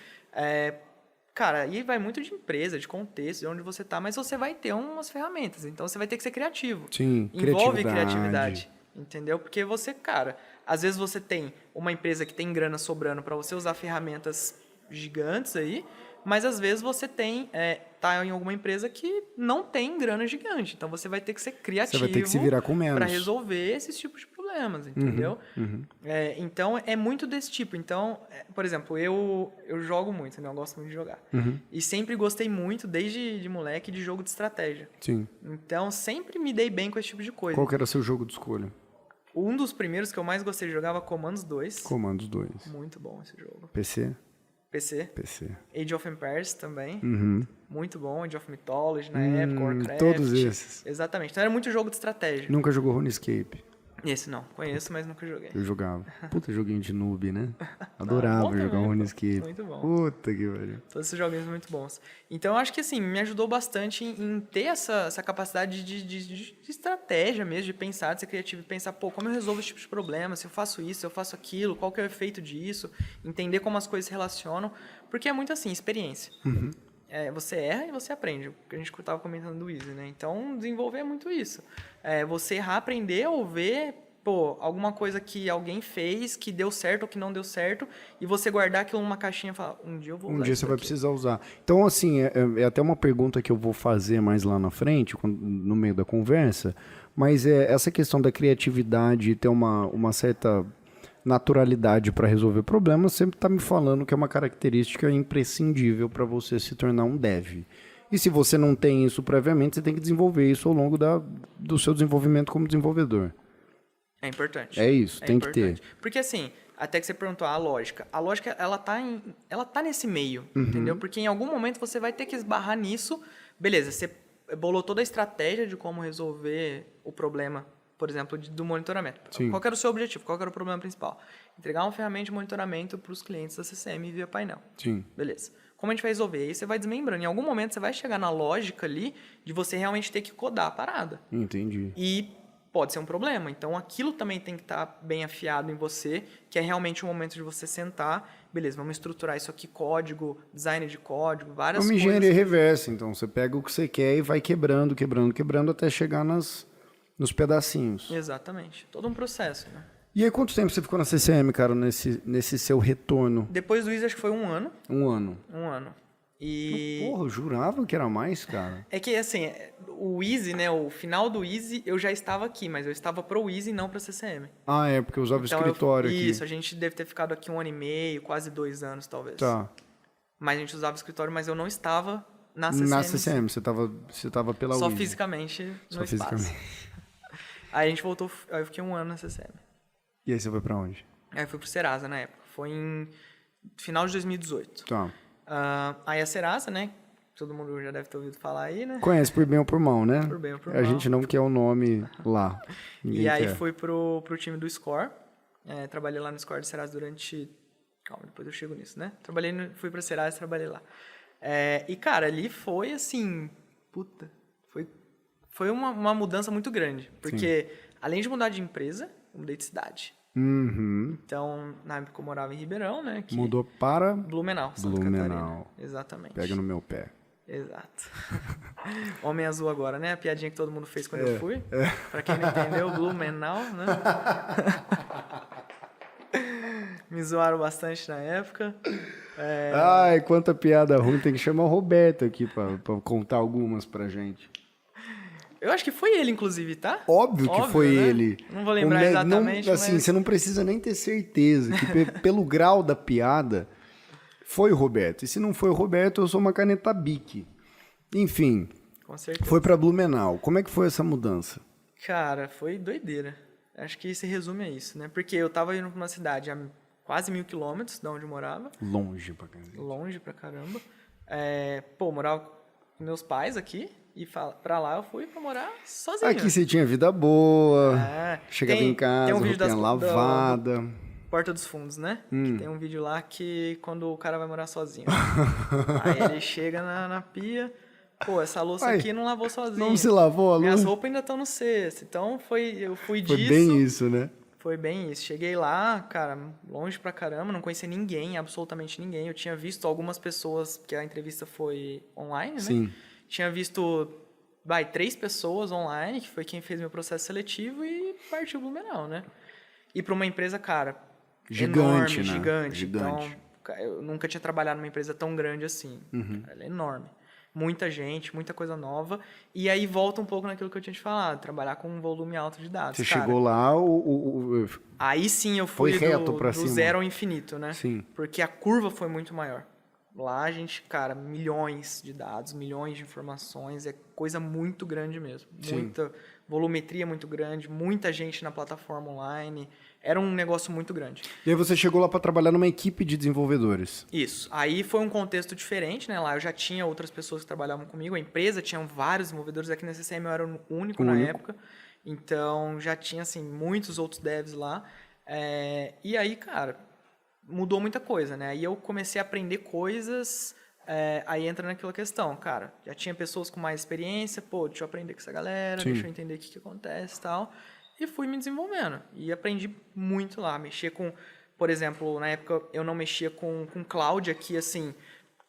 cara, aí vai muito de empresa, de contexto, de onde você tá, mas você vai ter umas ferramentas. Então, você vai ter que ser criativo. Sim, Envolve criatividade. Entendeu? Porque você, cara, às vezes você tem uma empresa que tem grana sobrando para você usar ferramentas gigantes aí, mas às vezes você tá em alguma empresa que não tem grana gigante. Então, você vai ter que ser criativo. Você vai ter que se virar com menos. Para resolver esses tipos de problemas, entendeu? Então, é muito desse tipo. Então, por exemplo, eu jogo muito, né? Eu gosto muito de jogar. E sempre gostei muito, desde de moleque, de jogo de estratégia. Sim. Então, sempre me dei bem com esse tipo de coisa. Qual que era o seu jogo de escolha? Um dos primeiros que eu mais gostei de jogar era Commandos 2. Comandos 2. Muito bom esse jogo. PC? PC. Age of Empires também. Muito bom. Age of Mythology na época, Warcraft. Todos esses. Exatamente. Então era muito jogo de estratégia. Nunca jogou RuneScape? Esse não. Conheço, mas nunca joguei. Eu jogava. Puta joguinho de noob, né? Adorava bom jogar também, RuneScape. muito bom. Puta que pariu. Todos esses joguinhos muito bons. Então, eu acho que, assim, me ajudou bastante em ter essa capacidade de estratégia mesmo, de pensar, de ser criativo, de pensar, pô, como eu resolvo esse tipo de problema, se eu faço isso, se eu faço aquilo, qual que é o efeito disso, entender como as coisas se relacionam, porque é muito assim, experiência. Você erra e você aprende, o que a gente estava comentando do Easy, né? Então, desenvolver é muito isso. Você errar, aprender ou ver pô, alguma coisa que alguém fez, que deu certo ou que não deu certo, e você guardar aquilo numa caixinha e falar, um dia eu vou usar Um dia isso você vai daqui. precisar usar. Então, assim, é até uma pergunta que eu vou fazer mais lá na frente, no meio da conversa, mas essa questão da criatividade e ter uma certa naturalidade para resolver problemas sempre está me falando que é uma característica imprescindível para você se tornar um dev. E se você não tem isso previamente, você tem que desenvolver isso ao longo do seu desenvolvimento como desenvolvedor. É importante. É isso, É tem importante. que ter. Porque assim, até que você perguntou a lógica. A lógica, ela tá nesse meio, entendeu? Porque em algum momento você vai ter que esbarrar nisso. Beleza, você bolou toda a estratégia de como resolver o problema, por exemplo, do monitoramento. Sim. Qual que era o seu objetivo? Qual que era o problema principal? Entregar uma ferramenta de monitoramento para os clientes da CCM via painel. Sim. Beleza. Como a gente vai resolver? Aí você vai desmembrando. Em algum momento você vai chegar na lógica ali de você realmente ter que codar a parada. Entendi. E pode ser um problema. Então, aquilo também tem que estar bem afiado em você, que é realmente o momento de você sentar, beleza, vamos estruturar isso aqui, código, design de código, várias É uma coisas. engenharia reversa, então você pega o que você quer e vai quebrando, quebrando, quebrando até chegar nos pedacinhos. Exatamente. Todo um processo, né? E aí, quanto tempo você ficou na CCM, cara, nesse seu retorno? Depois do Easy, acho que foi 1 ano. 1 ano. 1 ano. E... Porra, eu jurava que era mais, cara. É que, assim, o Easy, né, o final do Easy, eu já estava aqui, mas eu estava pro Easy e não pro CCM. Ah, é, porque eu usava Então, escritório aqui. Isso, a gente deve ter ficado aqui 1 ano e meio, quase 2 anos, talvez. Tá. Mas a gente usava escritório, mas eu não estava na CCM. Na CCM, você tava pela Só UIS. fisicamente Só no espaço. fisicamente. Aí a gente voltou, aí eu fiquei 1 ano na CCM. E aí você foi pra onde? Aí eu fui pro Serasa na época. Foi em final de 2018. Tá. Aí a Serasa, né? Todo mundo já deve ter ouvido falar aí, né? Conhece por bem ou por mal, né? Por bem ou por A mal. gente não quer o nome lá. Ninguém E aí quer. fui pro time do Score. Trabalhei lá no Score do Serasa durante... Calma, depois eu chego nisso, né? Fui pra Serasa e trabalhei lá. E, cara, ali foi assim... Puta. Foi uma mudança muito grande. Porque, além de mudar de empresa, eu mudei de cidade. Uhum. Então, na época eu morava em Ribeirão, né? Que... Mudou para Blumenau, Santa Blumenau. Catarina. Exatamente. Pega no meu pé. Exato. Homem azul agora, né? A piadinha que todo mundo fez quando eu fui. Pra quem não entendeu, Blumenau, né? Me zoaram bastante na época. Ai, quanta piada ruim. Tem que chamar o Roberto aqui pra contar algumas pra gente. Eu acho que foi ele, inclusive, tá? Óbvio que foi né? ele. Não vou lembrar exatamente, assim, mas... você não precisa nem ter certeza que pelo grau da piada foi o Roberto. E se não foi o Roberto, eu sou uma caneta Bic. Enfim, Com certeza. foi pra Blumenau. Como é que foi essa mudança? Cara, foi doideira. Acho que se resume a isso, né? Porque eu tava indo pra uma cidade a quase 1.000 quilômetros de onde eu morava. Longe pra caramba. Longe pra caramba. Morava com meus pais aqui. E pra lá eu fui pra morar sozinho. Aqui você tinha vida boa, chegava em tem casa, um vídeo roupinha lavada. Porta dos Fundos, né? Que tem um vídeo lá que quando o cara vai morar sozinho. Aí ele chega na pia, pô, essa louça aqui não lavou sozinho. Não se lavou a louça? Minhas roupas ainda estão no cesto. Então eu fui disso. Foi bem isso, né? Foi bem isso. Cheguei lá, cara, longe pra caramba, não conhecia ninguém, absolutamente ninguém. Eu tinha visto algumas pessoas, porque a entrevista foi online, né? Sim. Tinha visto, 3 pessoas online, que foi quem fez meu processo seletivo e partiu Blumenau, né? E para uma empresa, cara, gigante, enorme, né? gigante. Gigante. Então, eu nunca tinha trabalhado numa empresa tão grande assim. Ela é enorme. Muita gente, muita coisa nova. E aí volta um pouco naquilo que eu tinha te falado, trabalhar com um volume alto de dados. Você cara. chegou lá, Aí sim eu fui reto pra do cima. zero ao infinito, né? Sim. Porque a curva foi muito maior. Lá a gente, cara, milhões de dados, milhões de informações, é coisa muito grande mesmo. Sim. Muita volumetria muito grande, muita gente na plataforma online. Era um negócio muito grande. E aí você chegou lá para trabalhar numa equipe de desenvolvedores. Isso. Aí foi um contexto diferente, né? Lá eu já tinha outras pessoas que trabalhavam comigo. A empresa tinha vários desenvolvedores. Aqui na CCM eu era o único na época. Então já tinha, assim, muitos outros devs lá. E aí, cara, mudou muita coisa, né? Aí eu comecei a aprender coisas... aí entra naquela questão, cara, já tinha pessoas com mais experiência, pô, deixa eu aprender com essa galera, Sim. deixa eu entender o que acontece e tal, e fui me desenvolvendo, e aprendi muito lá, mexer com, por exemplo, na época eu não mexia com cloud aqui, assim,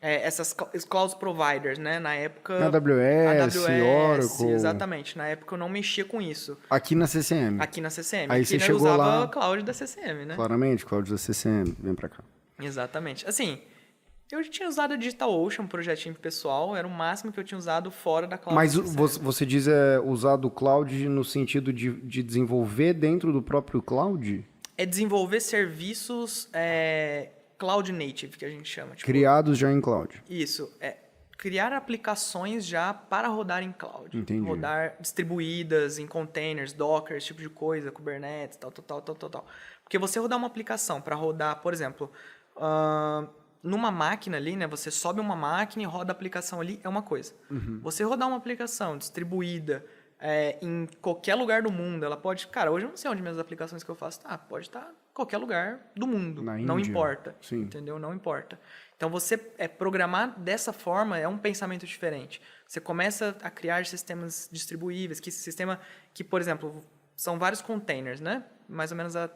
essas cloud providers, né? Na época... AWS, Oracle... Exatamente. Na época eu não mexia com isso. Aqui na CCM. Aqui na CCM. Aí aqui, você né, chegou eu usava lá... cloud da CCM, né? Claramente, cloud da CCM. Vem pra cá. Exatamente. Assim, eu já tinha usado a DigitalOcean, um projetinho pessoal. Era o máximo que eu tinha usado fora da cloud Mas da CCM. você diz usar do cloud no sentido de desenvolver dentro do próprio cloud? É desenvolver serviços cloud native, que a gente chama. Tipo, Criados já em cloud. isso. Criar aplicações já para rodar em cloud. Entendi. Rodar distribuídas em containers, Docker, esse tipo de coisa, Kubernetes, tal. Porque você rodar uma aplicação para rodar, por exemplo, numa máquina ali, né? Você sobe uma máquina e roda a aplicação ali, é uma coisa. Você rodar uma aplicação distribuída em qualquer lugar do mundo, ela pode... Cara, hoje eu não sei onde minhas aplicações que eu faço, pode estar em qualquer lugar do mundo. Na Não Índia. importa. Sim. Entendeu? Não importa. Então, você programar dessa forma é um pensamento diferente. Você começa a criar sistemas distribuíveis, que, por exemplo, são vários containers, né? Mais ou menos a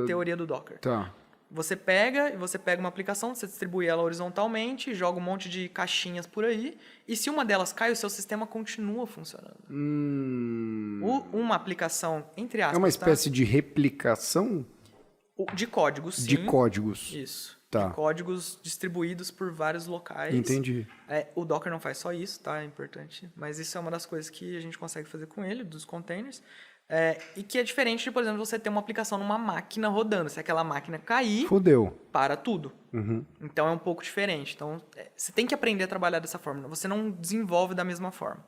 teoria do Docker. Tá. Você pega uma aplicação, você distribui ela horizontalmente, joga um monte de caixinhas por aí, e se uma delas cai, o seu sistema continua funcionando. Uma aplicação, entre aspas... É uma espécie de replicação de códigos, sim. de códigos. Isso. Tá. De códigos distribuídos por vários locais. Entendi. O Docker não faz só isso, tá? É importante. Mas isso é uma das coisas que a gente consegue fazer com ele, dos containers. E que é diferente de, por exemplo, você ter uma aplicação numa máquina rodando. Se aquela máquina cair, Fudeu. para tudo. Então é um pouco diferente. Então você tem que aprender a trabalhar dessa forma. Você não desenvolve da mesma forma.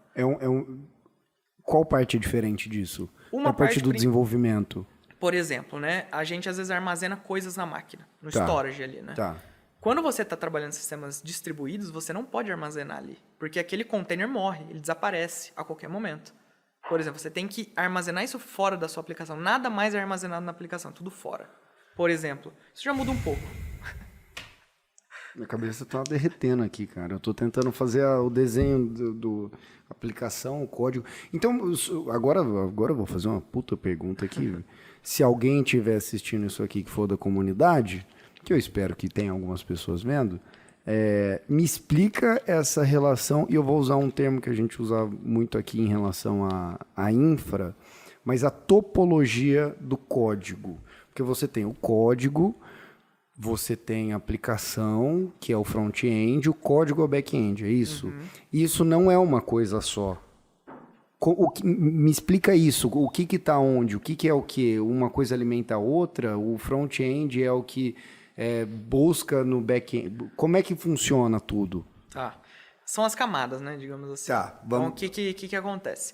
Qual parte é diferente disso? Uma a parte parte do desenvolvimento. Por exemplo, né? A gente às vezes armazena coisas na máquina, no Tá. storage ali, né? Tá. Quando você está trabalhando em sistemas distribuídos, você não pode armazenar ali, porque aquele container morre, ele desaparece a qualquer momento. Por exemplo, você tem que armazenar isso fora da sua aplicação. Nada mais é armazenado na aplicação, tudo fora. Por exemplo, isso já muda um pouco. Minha cabeça tá derretendo aqui, cara. Eu tô tentando fazer o desenho do aplicação, o código. Então, agora eu vou fazer uma puta pergunta aqui. Se alguém estiver assistindo isso aqui que for da comunidade, que eu espero que tenha algumas pessoas vendo, me explica essa relação, e eu vou usar um termo que a gente usa muito aqui em relação à infra, mas a topologia do código. Porque você tem o código, você tem a aplicação, que é o front-end, o código é o back-end, é isso? Isso não é uma coisa só. Me explica isso, o que está onde, o que é o que? Uma coisa alimenta a outra, o front-end é o que busca no back-end. Como é que funciona tudo? Tá. São as camadas, né, digamos assim. Tá, vamos... Então, o que acontece?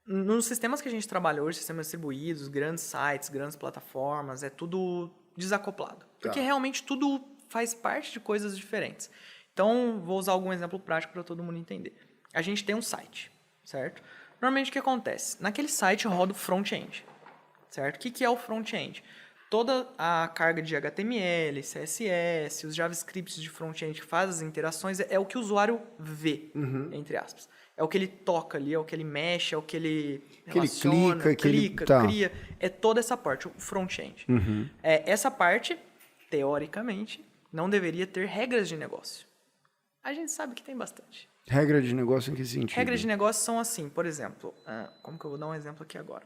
Nos sistemas que a gente trabalha hoje, sistemas distribuídos, grandes sites, grandes plataformas, é tudo desacoplado. Porque realmente tudo faz parte de coisas diferentes. Então, vou usar algum exemplo prático para todo mundo entender. A gente tem um site, certo? Normalmente o que acontece? Naquele site roda o front-end, certo? O que é o front-end? Toda a carga de HTML, CSS, os JavaScripts de front-end que faz as interações é o que o usuário vê, entre aspas. É o que ele toca ali, é o que ele mexe, é o que ele relaciona, clica, cria. É toda essa parte, o front-end. Essa parte, teoricamente, não deveria ter regras de negócio. A gente sabe que tem bastante. Regra de negócio em que sentido? Regras de negócio são assim, por exemplo, como que eu vou dar um exemplo aqui agora?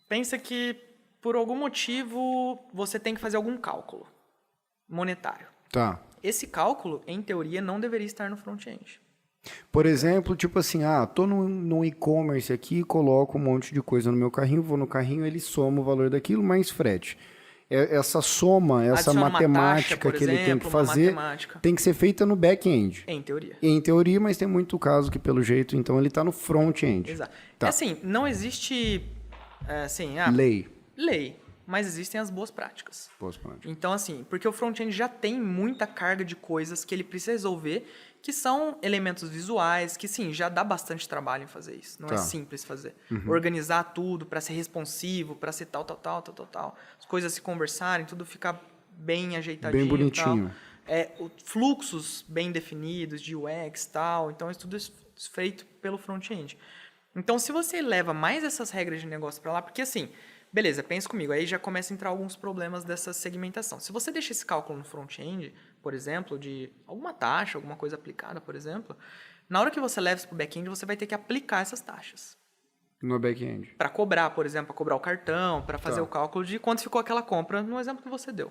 Pensa que, por algum motivo, você tem que fazer algum cálculo monetário. Tá. Esse cálculo, em teoria, não deveria estar no front-end. Por exemplo, tipo assim, tô no e-commerce aqui, coloco um monte de coisa no meu carrinho, vou no carrinho, ele soma o valor daquilo, mais frete. Essa soma, essa matemática taxa, que ele tem que fazer, tem que ser feita no back-end. Em teoria. Em teoria, mas tem muito caso que, pelo jeito, então, ele está no front-end. Exato. Tá. Assim, não existe lei, mas existem as boas práticas. Boas práticas. Então, assim, porque o front-end já tem muita carga de coisas que ele precisa resolver, que são elementos visuais, que sim, já dá bastante trabalho em fazer isso. Não é simples fazer. Organizar tudo para ser responsivo, para ser tal. As coisas se conversarem, tudo ficar bem ajeitadinho. Bem bonitinho. Fluxos bem definidos de UX e tal. Então, isso tudo é feito pelo front-end. Então, se você leva mais essas regras de negócio para lá, porque assim, Beleza, pensa comigo. Aí já começa a entrar alguns problemas dessa segmentação. Se você deixa esse cálculo no front-end, por exemplo, de alguma taxa, alguma coisa aplicada, por exemplo, na hora que você leva isso para o back-end, você vai ter que aplicar essas taxas. No back-end. Para cobrar, por exemplo, para cobrar o cartão, para fazer o cálculo de quanto ficou aquela compra, no exemplo que você deu.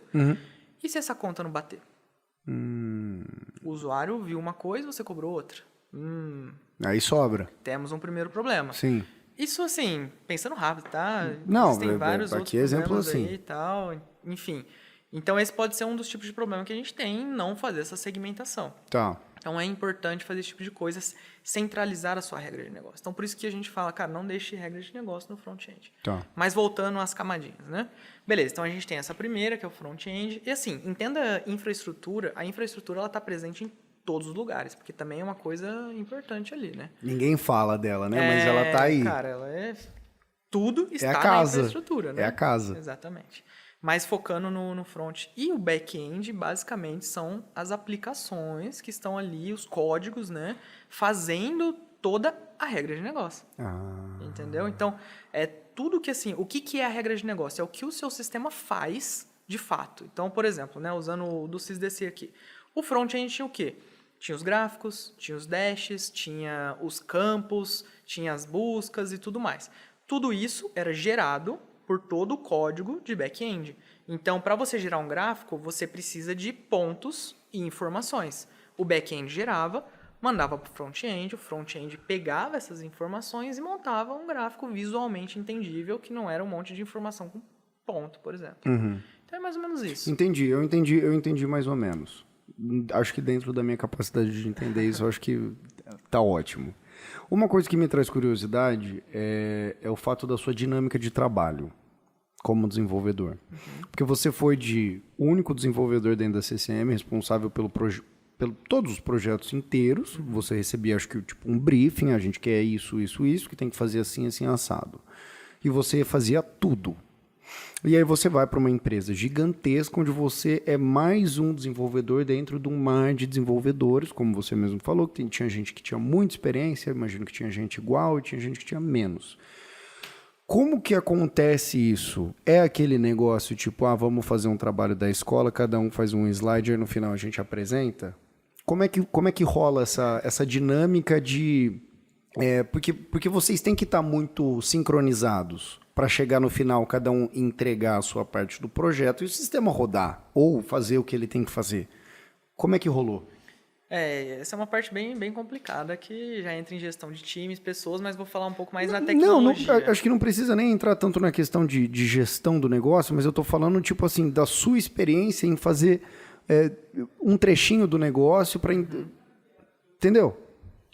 E se essa conta não bater? O usuário viu uma coisa, você cobrou outra. Aí sobra. Temos um primeiro problema. Sim. Isso, assim, pensando rápido, tá? Não, existem vários aqui outros exemplo problemas assim. aí e tal, enfim. Então, esse pode ser um dos tipos de problema que a gente tem em não fazer essa segmentação. Tá. Então, é importante fazer esse tipo de coisa, centralizar a sua regra de negócio. Então, por isso que a gente fala, cara, não deixe regra de negócio no front-end. Tá. Mas voltando às camadinhas, né? Beleza, então a gente tem essa primeira, que é o front-end. E assim, entenda infraestrutura. A infraestrutura, ela está presente em todos os lugares, porque também é uma coisa importante ali, né? Ninguém fala dela, né? Mas ela tá aí. Cara, ela é... Tudo está a casa. na infraestrutura, né? É a casa. Exatamente. Mas focando no front. E o back-end, basicamente, são as aplicações que estão ali, os códigos, né? Fazendo toda a regra de negócio. Entendeu? Então, é tudo que, assim... O que é a regra de negócio? É o que o seu sistema faz, de fato. Então, por exemplo, né? Usando o do SysDC aqui. O front-end tinha o quê? Tinha os gráficos, tinha os dashes, tinha os campos, tinha as buscas e tudo mais. Tudo isso era gerado por todo o código de back-end. Então, para você gerar um gráfico, você precisa de pontos e informações. O back-end gerava, mandava para o front-end, o front-end pegava essas informações e montava um gráfico visualmente entendível, que não era um monte de informação com ponto, por exemplo. Então, é mais ou menos isso. Eu entendi mais ou menos. Acho que dentro da minha capacidade de entender isso, eu acho que tá ótimo. Uma coisa que me traz curiosidade é o fato da sua dinâmica de trabalho como desenvolvedor. Porque você foi o único desenvolvedor dentro da CCM, responsável pelo todos os projetos inteiros. Você recebia, acho que, tipo, um briefing, a gente quer isso, que tem que fazer assim, assim, assado. E você fazia tudo. E aí você vai para uma empresa gigantesca, onde você é mais um desenvolvedor dentro de um mar de desenvolvedores, como você mesmo falou, que tinha gente que tinha muita experiência, imagino que tinha gente igual e tinha gente que tinha menos. Como que acontece isso? É aquele negócio tipo, vamos fazer um trabalho da escola, cada um faz um slide e no final a gente apresenta? Como é que rola essa dinâmica de... porque vocês têm que estar muito sincronizados para chegar no final, cada um entregar a sua parte do projeto e o sistema rodar, ou fazer o que ele tem que fazer. Como é que rolou? Essa é uma parte bem complicada, que já entra em gestão de times, pessoas, mas vou falar um pouco mais na tecnologia. Não, acho que não precisa nem entrar tanto na questão de gestão do negócio, mas eu estou falando, tipo assim, da sua experiência em fazer um trechinho do negócio para... Entendeu?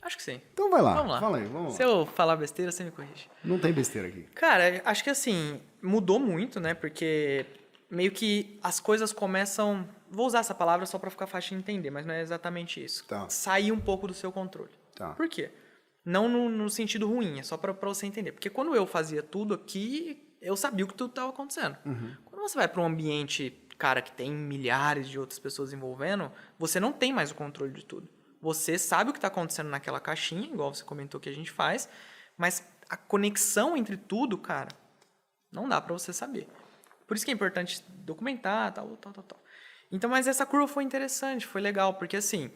Acho que sim. Então vai lá. Vamos lá. Fala aí, vamos lá. Se eu falar besteira, você me corrige. Não tem besteira aqui. Cara, acho que assim, mudou muito, né? Porque meio que as coisas começam... Vou usar essa palavra só para ficar fácil de entender, mas não é exatamente isso. Tá. Sair um pouco do seu controle. Tá. Por quê? Não no sentido ruim, é só para você entender. Porque quando eu fazia tudo aqui, eu sabia o que tudo estava acontecendo. Quando você vai para um ambiente, cara, que tem milhares de outras pessoas envolvendo, você não tem mais o controle de tudo. Você sabe o que está acontecendo naquela caixinha, igual você comentou que a gente faz, mas a conexão entre tudo, cara, não dá para você saber. Por isso que é importante documentar, tal. Então, mas essa curva foi interessante, foi legal, porque assim,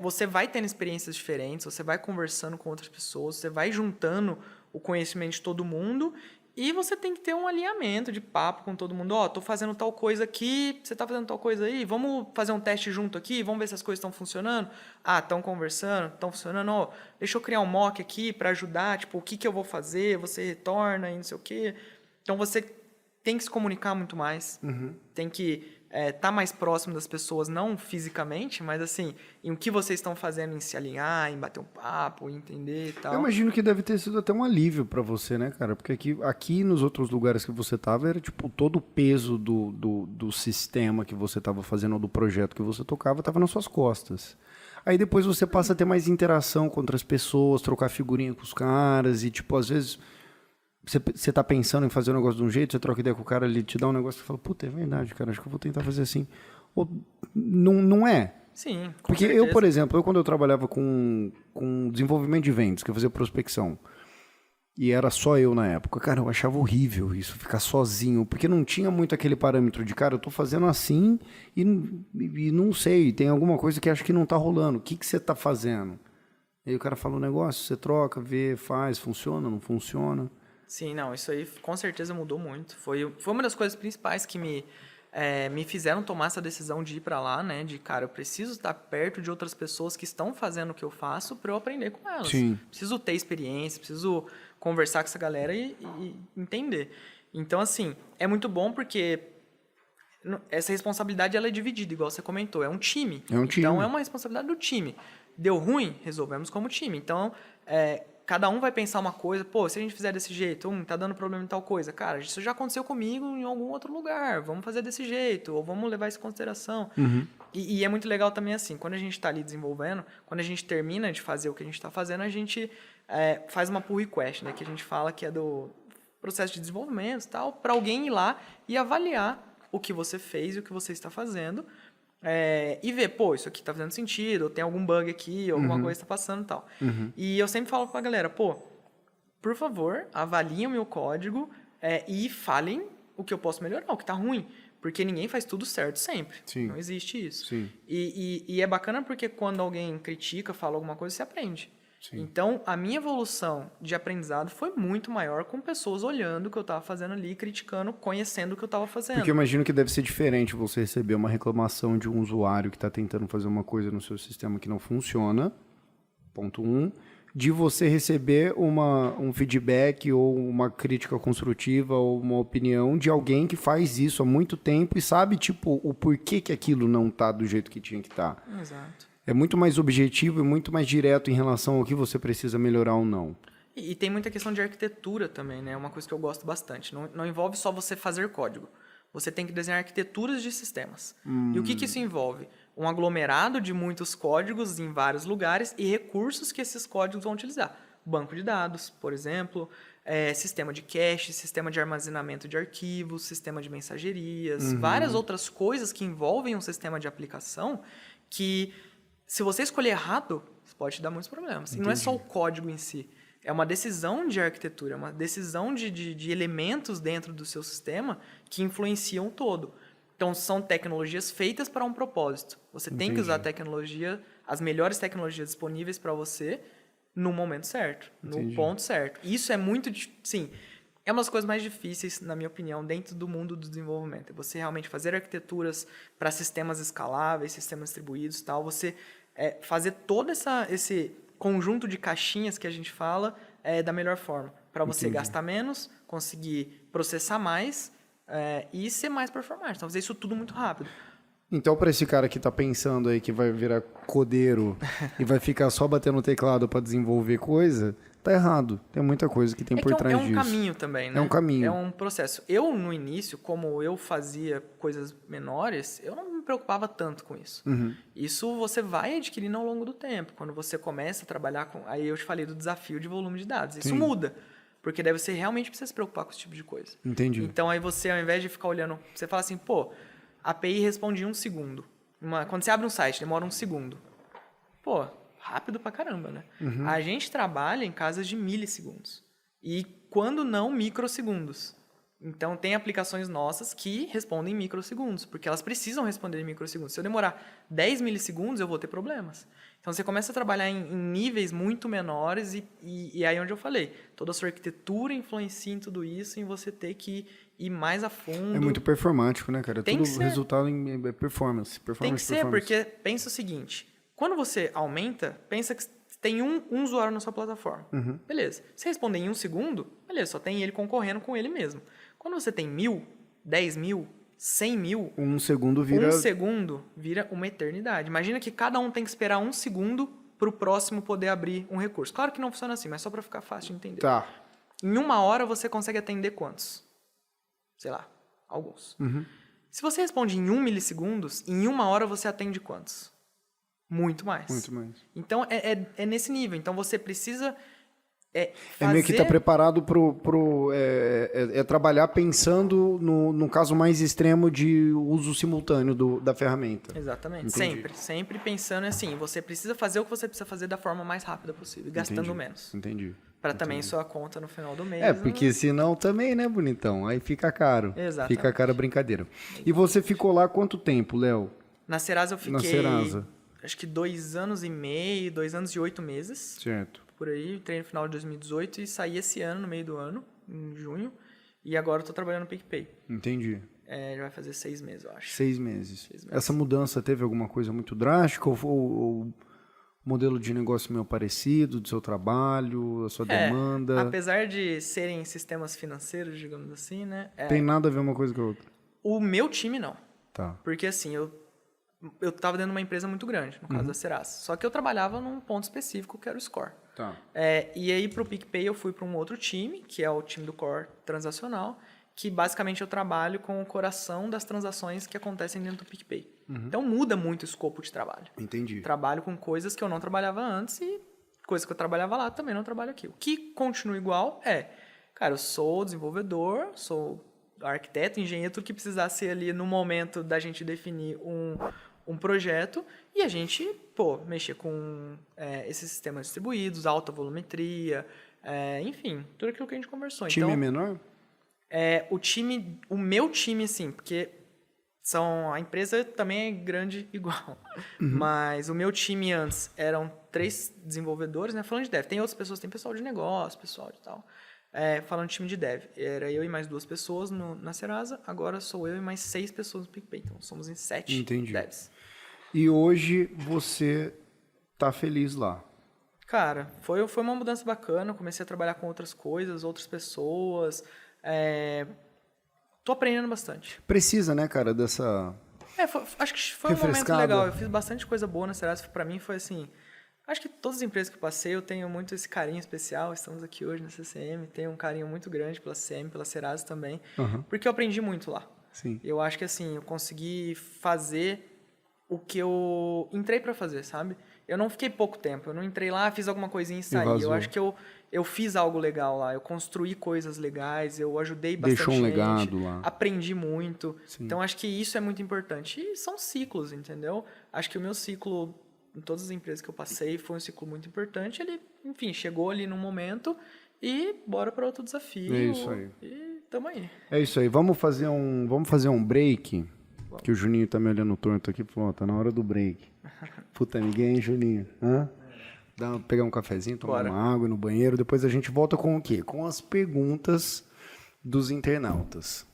você vai tendo experiências diferentes, você vai conversando com outras pessoas, você vai juntando o conhecimento de todo mundo e você tem que ter um alinhamento de papo com todo mundo. Tô fazendo tal coisa aqui, você tá fazendo tal coisa aí, vamos fazer um teste junto aqui, vamos ver se as coisas estão funcionando. Estão conversando, estão funcionando. Deixa eu criar um mock aqui para ajudar, tipo, o que eu vou fazer, você retorna e não sei o quê. Então, você tem que se comunicar muito mais, tem que tá mais próximo das pessoas, não fisicamente, mas assim, em o que vocês estão fazendo, em se alinhar, em bater um papo, em entender e tal. Eu imagino que deve ter sido até um alívio para você, né, cara? Porque aqui nos outros lugares que você tava, era tipo, todo o peso do sistema que você tava fazendo, ou do projeto que você tocava, tava nas suas costas. Aí depois você passa a ter mais interação com outras pessoas, trocar figurinha com os caras e, tipo, às vezes... Você tá pensando em fazer um negócio de um jeito, você troca ideia com o cara, ele te dá um negócio e fala, puta, é verdade, cara, acho que eu vou tentar fazer assim. Ou, não é? Sim, com Porque certeza. eu, por exemplo, quando eu trabalhava com desenvolvimento de vendas, que eu fazia prospecção, E era só eu na época. Cara, eu achava horrível isso, ficar sozinho. Porque não tinha muito aquele parâmetro de, cara, eu tô fazendo assim e não sei, tem alguma coisa que acho que não tá rolando. O que você tá fazendo? Aí o cara fala um negócio, você troca, vê, faz, funciona, não funciona. Sim, não, isso aí com certeza mudou muito. Foi uma das coisas principais que me fizeram tomar essa decisão de ir para lá, né? De, cara, eu preciso estar perto de outras pessoas que estão fazendo o que eu faço para eu aprender com elas. Sim. Preciso ter experiência, preciso conversar com essa galera e entender. Então, assim, é muito bom porque essa responsabilidade ela é dividida, igual você comentou. É um time. É um time. Então, é uma responsabilidade do time. Deu ruim? Resolvemos como time. Então, cada um vai pensar uma coisa, pô, se a gente fizer desse jeito, tá dando problema em tal coisa, cara, isso já aconteceu comigo em algum outro lugar, vamos fazer desse jeito, ou vamos levar isso em consideração. E é muito legal também assim, quando a gente está ali desenvolvendo, quando a gente termina de fazer o que a gente está fazendo, a gente faz uma pull request, né, que a gente fala que é do processo de desenvolvimento e tal, para alguém ir lá e avaliar o que você fez e o que você está fazendo, e ver, pô, isso aqui tá fazendo sentido, ou tem algum bug aqui, ou alguma coisa tá passando e tal. E eu sempre falo pra galera, pô, por favor, avaliem o meu código e falem o que eu posso melhorar, o que tá ruim. Porque ninguém faz tudo certo sempre. Sim. Não existe isso. Sim. E é bacana porque quando alguém critica, fala alguma coisa, você aprende. Sim. Então, a minha evolução de aprendizado foi muito maior com pessoas olhando o que eu estava fazendo ali, criticando, conhecendo o que eu estava fazendo. Porque eu imagino que deve ser diferente você receber uma reclamação de um usuário que está tentando fazer uma coisa no seu sistema que não funciona, ponto 1, de você receber um feedback ou uma crítica construtiva ou uma opinião de alguém que faz isso há muito tempo e sabe, tipo, o porquê que aquilo não está do jeito que tinha que estar. Exato. É muito mais objetivo e muito mais direto em relação ao que você precisa melhorar ou não. E tem muita questão de arquitetura também, né? É uma coisa que eu gosto bastante. Não envolve só você fazer código. Você tem que desenhar arquiteturas de sistemas. E o que isso envolve? Um aglomerado de muitos códigos em vários lugares e recursos que esses códigos vão utilizar. Banco de dados, por exemplo, sistema de cache, sistema de armazenamento de arquivos, sistema de mensagerias, várias outras coisas que envolvem um sistema de aplicação que, se você escolher errado, pode te dar muitos problemas. Entendi. E não é só o código em si. É uma decisão de arquitetura, é uma decisão de elementos dentro do seu sistema que influenciam o todo. Então, são tecnologias feitas para um propósito. Você tem que usar a tecnologia, as melhores tecnologias disponíveis para você no momento certo, no ponto certo. Isso é muito, sim, é uma das coisas mais difíceis, na minha opinião, dentro do mundo do desenvolvimento. É você realmente fazer arquiteturas para sistemas escaláveis, sistemas distribuídos e tal. Você fazer todo esse conjunto de caixinhas que a gente fala da melhor forma. Para você gastar menos, conseguir processar mais e ser mais performante. Então, fazer isso tudo muito rápido. Então, para esse cara que está pensando aí que vai virar codeiro e vai ficar só batendo no teclado para desenvolver coisa, tá errado. Tem muita coisa que tem por trás disso. É um caminho também, né? É um caminho. É um processo. Eu, no início, como eu fazia coisas menores, eu não me preocupava tanto com isso. Isso você vai adquirindo ao longo do tempo. Quando você começa a trabalhar com... Aí eu te falei do desafio de volume de dados. Isso muda. Porque daí você realmente precisa se preocupar com esse tipo de coisa. Entendi. Então, aí você, ao invés de ficar olhando... Você fala assim, pô, a API responde em 1 segundo. Quando você abre um site, demora 1 segundo. Pô, rápido pra caramba, né? A gente trabalha em casas de milissegundos. E, quando não, microsegundos. Então, tem aplicações nossas que respondem em microsegundos, porque elas precisam responder em microsegundos. Se eu demorar 10 milissegundos, eu vou ter problemas. Então, você começa a trabalhar em níveis muito menores e aí onde eu falei, toda a sua arquitetura influencia em tudo isso, em você ter que ir mais a fundo. É muito performático, né, cara? Tem tudo que ser. Resultado em performance. Tem que ser, porque pensa o seguinte, quando você aumenta, pensa que tem um usuário na sua plataforma. Beleza. Se responder em 1 segundo, beleza, só tem ele concorrendo com ele mesmo. Quando você tem 1.000, 10.000, 100.000... 1 segundo vira... 1 segundo vira uma eternidade. Imagina que cada um tem que esperar 1 segundo para o próximo poder abrir um recurso. Claro que não funciona assim, mas só para ficar fácil de entender. Tá. Em 1 hora você consegue atender quantos? Sei lá, alguns. Se você responde em 1 milissegundos, em 1 hora você atende quantos? Muito mais. Muito mais. Então, é nesse nível. Então, você precisa... É meio que estar preparado para trabalhar pensando no caso mais extremo de uso simultâneo da ferramenta. Exatamente. Entendi. Sempre pensando assim, você precisa fazer o que você precisa fazer da forma mais rápida possível, gastando menos. Entendi. Para também sua conta no final do mês. Porque senão também, né, bonitão? Aí fica caro. Exatamente. Fica caro a brincadeira. E você ficou lá quanto tempo, Léo? Na Serasa eu fiquei, Na Serasa. acho que 2 anos e meio, 2 anos e 8 meses. Certo. Por aí, entrei no final de 2018 e saí esse ano, no meio do ano, em junho. E agora eu tô trabalhando no PicPay. Entendi. Já vai fazer 6 meses, eu acho. 6 meses. 6 meses. Essa mudança teve alguma coisa muito drástica ou modelo de negócio meio parecido do seu trabalho, da sua demanda? Apesar de serem sistemas financeiros, digamos assim, né? Tem nada a ver uma coisa com a outra? O meu time, não. Tá. Porque, assim, eu tava dentro de uma empresa muito grande, no caso da Serasa. Só que eu trabalhava num ponto específico, que era o Score. Tá. E aí, pro PicPay, eu fui para um outro time, que é o time do Core Transacional, que basicamente eu trabalho com o coração das transações que acontecem dentro do PicPay. Então, muda muito o escopo de trabalho. Entendi. Trabalho com coisas que eu não trabalhava antes e coisas que eu trabalhava lá também não trabalho aqui. O que continua igual cara, eu sou desenvolvedor, sou arquiteto, engenheiro, tudo que precisar ser ali no momento da gente definir um projeto e a gente, mexer com esses sistemas distribuídos, alta volumetria, enfim, tudo aquilo que a gente conversou. Time então, menor? O meu time, assim, porque a empresa também é grande igual, mas o meu time antes eram 3 desenvolvedores, né, falando de dev. Tem outras pessoas, tem pessoal de negócio, pessoal de tal. Falando de time de dev, era eu e mais 2 pessoas na Serasa, agora sou eu e mais 6 pessoas no PicPay, então somos em 7 devs. E hoje você tá feliz lá? Cara, foi uma mudança bacana, comecei a trabalhar com outras coisas, outras pessoas, tô aprendendo bastante. Precisa, né, cara, dessa... Acho que foi um momento legal, eu fiz bastante coisa boa na Serasa, pra mim foi assim... Acho que todas as empresas que eu passei, eu tenho muito esse carinho especial. Estamos aqui hoje na CCM, tenho um carinho muito grande pela CCM, pela Serasa também, porque eu aprendi muito lá. Sim. Eu acho que assim, eu consegui fazer o que eu entrei para fazer, sabe? Eu não fiquei pouco tempo, eu não entrei lá, fiz alguma coisinha e saí. Eu acho que eu fiz algo legal lá, eu construí coisas legais, eu ajudei bastante gente. Deixou um legado lá. Aprendi muito. Sim. Então, acho que isso é muito importante. E são ciclos, entendeu? Acho que o meu ciclo... em todas as empresas que eu passei, foi um ciclo muito importante. Ele, enfim, chegou ali num momento e bora para outro desafio. É isso aí. E tamo aí. É isso aí. Vamos fazer um break, que o Juninho tá me olhando torto aqui. Falou, tá na hora do break. Puta, ninguém, Juninho? Hã? Pegar um cafezinho, tomar uma água no banheiro. Depois a gente volta com o quê? Com as perguntas dos internautas.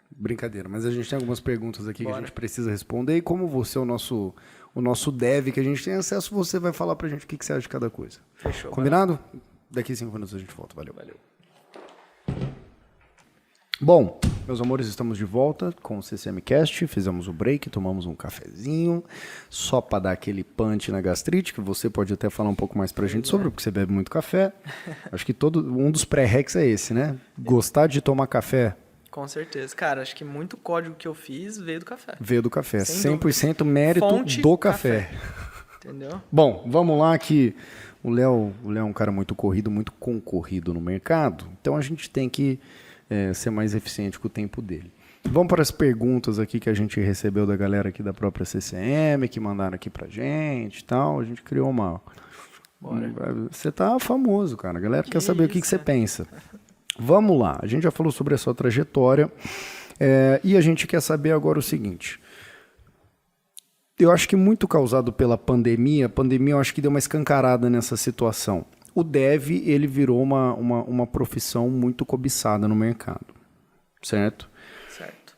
Brincadeira, mas a gente tem algumas perguntas aqui que a gente precisa responder. E como você é o nosso dev que a gente tem acesso, você vai falar pra gente o que você acha de cada coisa. Fechou. Combinado? Daqui 5 minutos a gente volta. Valeu. Bom, meus amores, estamos de volta com o CCMcast. Fizemos o break, tomamos um cafezinho, só para dar aquele punch na gastrite, que você pode até falar um pouco mais pra gente sobre, porque você bebe muito café. Acho que um dos pré-recs é esse, né? Gostar de tomar café. Com certeza. Cara, acho que muito código que eu fiz veio do café. Veio do café. Sem 100% mérito Fonte do café. Entendeu? Bom, vamos lá que o Léo é um cara muito corrido, muito concorrido no mercado. Então a gente tem que ser mais eficiente com o tempo dele. Vamos para as perguntas aqui que a gente recebeu da galera aqui da própria CCM, que mandaram aqui pra gente e tal. A gente criou uma... Bora. Você tá famoso, cara. A galera quer saber o que você pensa. Vamos lá, a gente já falou sobre a sua trajetória e a gente quer saber agora o seguinte. Eu acho que muito causado pela pandemia, eu acho que deu uma escancarada nessa situação. O dev, ele virou uma profissão muito cobiçada no mercado, certo? Certo.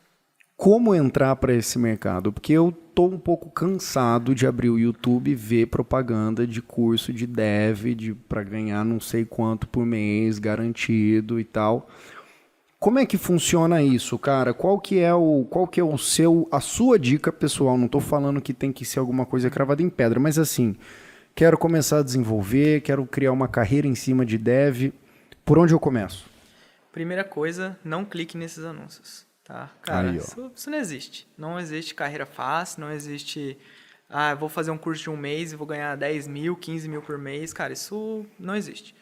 Como entrar para esse mercado? Porque eu tô um pouco cansado de abrir o YouTube e ver propaganda de curso de dev para ganhar não sei quanto por mês, garantido e tal. Como é que funciona isso, cara? Qual que é a sua dica pessoal? Não estou falando que tem que ser alguma coisa cravada em pedra, mas assim, quero começar a desenvolver, quero criar uma carreira em cima de dev. Por onde eu começo? Primeira coisa, não clique nesses anúncios. Tá? Cara, Aí, isso não existe. Não existe carreira fácil, não existe... vou fazer um curso de 1 mês e vou ganhar 10 mil, 15 mil por mês. Cara, isso não existe.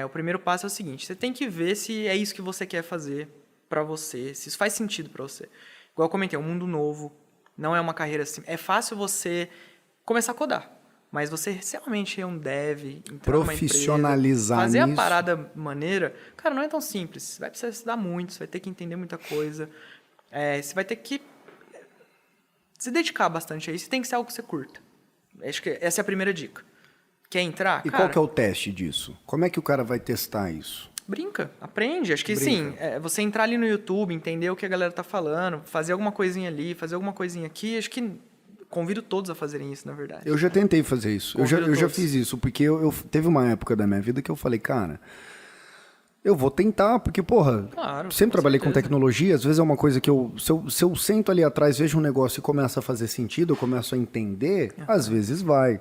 O primeiro passo é o seguinte, você tem que ver se é isso que você quer fazer pra você, se isso faz sentido pra você. Igual eu comentei, é um mundo novo, não é uma carreira assim. É fácil você começar a codar. Mas você realmente é um dev, entrar numa Profissionalizar empresa, fazer nisso. a parada maneira, cara, não é tão simples. Você vai precisar estudar muito, você vai ter que entender muita coisa. Você vai ter que se dedicar bastante a isso. Tem que ser algo que você curta. Acho que essa é a primeira dica. Quer entrar? E cara, qual que é o teste disso? Como é que o cara vai testar isso? brinca, aprende. Acho que sim, você entrar ali no YouTube, entender o que a galera tá falando, fazer alguma coisinha ali, fazer alguma coisinha aqui, acho que convido todos a fazerem isso, na verdade. Eu já tentei fazer isso. Eu já fiz isso, porque teve uma época da minha vida que eu falei, cara, eu vou tentar, porque, porra, Claro, sempre com trabalhei com certeza. tecnologia, às vezes é uma coisa que se eu sento ali atrás, vejo um negócio e começa a fazer sentido, eu começo a entender, às vezes vai.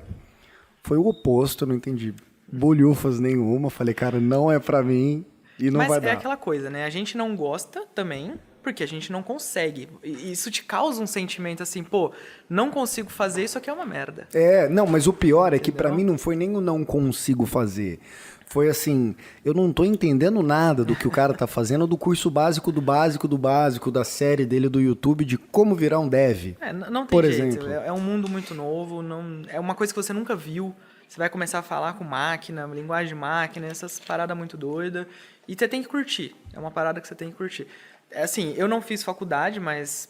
Foi o oposto, eu não entendi bolhufas nenhuma, falei, cara, não é pra mim e não Mas vai é dar. aquela coisa, né? A gente não gosta também, porque a gente não consegue. E isso te causa um sentimento assim, pô, não consigo fazer, isso aqui é uma merda. Não, mas o pior é que pra Entendeu? mim não foi nem o não consigo fazer. Foi assim, eu não tô entendendo nada do que o cara tá fazendo do curso básico do básico do básico da série dele do YouTube de como virar um dev. Não tem Por jeito. exemplo. É um mundo muito novo, não, é uma coisa que você nunca viu. Você vai começar a falar com máquina, linguagem de máquina, essas paradas muito doidas. E você tem que curtir. É uma parada que você tem que curtir. É assim, eu não fiz faculdade, mas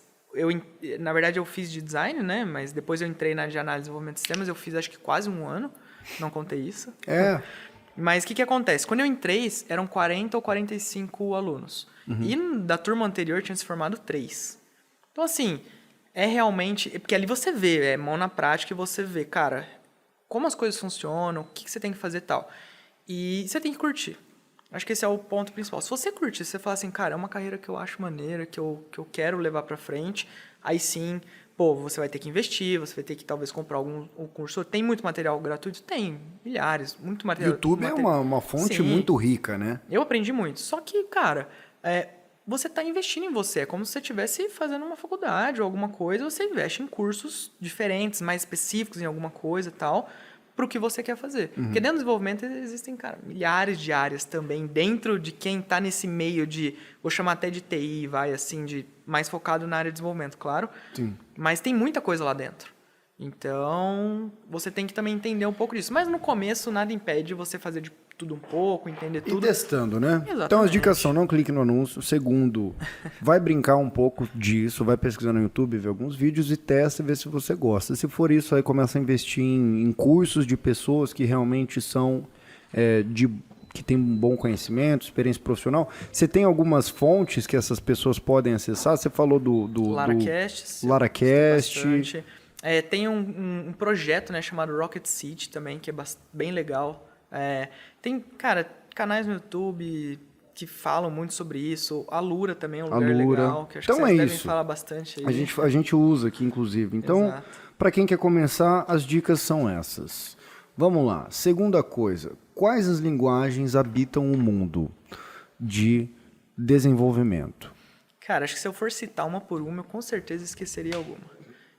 na verdade eu fiz de design, né? Mas depois eu entrei na de análise e desenvolvimento de sistemas, eu fiz acho que quase um ano. Não contei isso. Mas o que acontece? Quando eu entrei, eram 40 ou 45 alunos. E da turma anterior tinham se formado 3. Então, assim, é realmente... Porque ali você vê, é mão na prática e você vê, cara, como as coisas funcionam, o que você tem que fazer e tal. E você tem que curtir. Acho que esse é o ponto principal. Se você curtir, se você falar assim, cara, é uma carreira que eu acho maneira, que eu quero levar pra frente, aí sim, pô, você vai ter que investir, você vai ter que talvez comprar um curso. Tem muito material gratuito? Tem, milhares, muito material. YouTube é uma fonte Sim, muito rica, né? eu aprendi muito. Só que, cara, você está investindo em você. É como se você estivesse fazendo uma faculdade ou alguma coisa, você investe em cursos diferentes, mais específicos em alguma coisa e tal, para o que você quer fazer. Porque dentro do desenvolvimento existem, cara, milhares de áreas também, dentro de quem está nesse meio de, vou chamar até de TI, vai assim, de mais focado na área de desenvolvimento, claro. Sim. Mas tem muita coisa lá dentro. Então, você tem que também entender um pouco disso. Mas no começo, nada impede você fazer de tudo um pouco, entender tudo. E testando, né? Exatamente. Então as dicas são, não clique no anúncio. Segundo, vai brincar um pouco disso, vai pesquisar no YouTube, ver alguns vídeos e testa e ver se você gosta. Se for isso, aí começa a investir em cursos de pessoas que realmente são que têm um bom conhecimento, experiência profissional. Você tem algumas fontes que essas pessoas podem acessar? Você falou do LaraCast. Tem um projeto, né, chamado Rocket Seed também, que é bem legal. Tem, cara, canais no YouTube que falam muito sobre isso. A Lura também é um lugar legal, que acho então que vocês devem falar bastante aí. A gente usa aqui, inclusive. Então, para quem quer começar, as dicas são essas. Vamos lá. Segunda coisa, quais as linguagens habitam o mundo de desenvolvimento? Cara, acho que se eu for citar uma por uma, eu com certeza esqueceria alguma.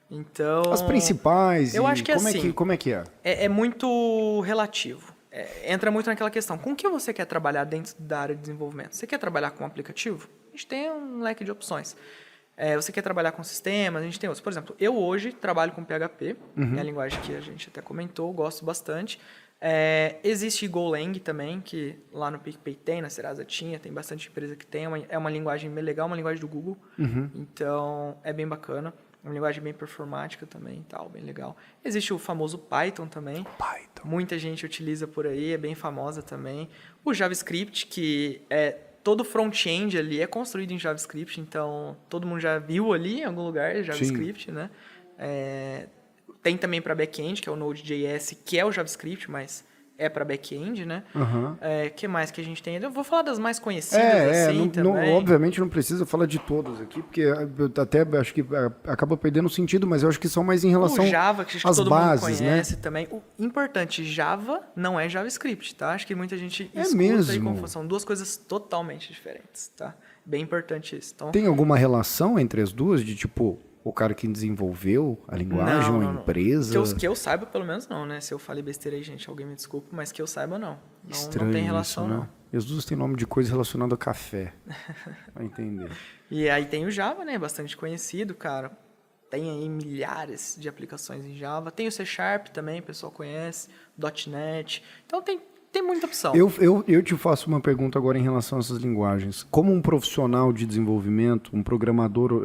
Então, as principais, eu acho que como é que é? É muito relativo. Entra muito naquela questão. Com o que você quer trabalhar dentro da área de desenvolvimento? Você quer trabalhar com um aplicativo? A gente tem um leque de opções. Você quer trabalhar com sistemas? A gente tem outros. Por exemplo, eu hoje trabalho com PHP, é a linguagem que a gente até comentou, gosto bastante. Existe Golang também, que lá no PicPay tem, na Serasa tinha, tem bastante empresa que tem. É uma linguagem bem legal, uma linguagem do Google. Então, é bem bacana. Uma linguagem bem performática também, tal, bem legal. Existe o famoso Python também. Muita gente utiliza por aí, é bem famosa também. O JavaScript, que todo front-end ali é construído em JavaScript, então todo mundo já viu ali em algum lugar JavaScript, né? Tem também para back-end, que é o Node.js, que é o JavaScript, mas é para back-end, né? Que mais que a gente tem? Eu vou falar das mais conhecidas, assim, também. Obviamente não precisa falar de todas aqui, porque eu até acho que acaba perdendo sentido, mas eu acho que são mais em relação o Java, que acho que às todo bases, mundo conhece, né? também. O importante, Java não é JavaScript, tá? Acho que muita gente escuta mesmo? Aí confusão. São duas coisas totalmente diferentes, tá? Bem importante isso. Então, tem alguma relação entre as duas, de tipo... O cara que desenvolveu a linguagem, uma empresa... Que eu saiba, pelo menos não, né? Se eu falei besteira aí, gente, alguém me desculpa, mas que eu saiba, não. Estranho não tem relação, isso, né? não. E as duas têm nome de coisa relacionada a café. Vai entender. E aí tem o Java, né? Bastante conhecido, cara. tem aí milhares de aplicações em Java. Tem o C# também, o pessoal conhece, .NET. Então, tem muita opção. Eu te faço uma pergunta agora em relação a essas linguagens. Como um profissional de desenvolvimento, um programador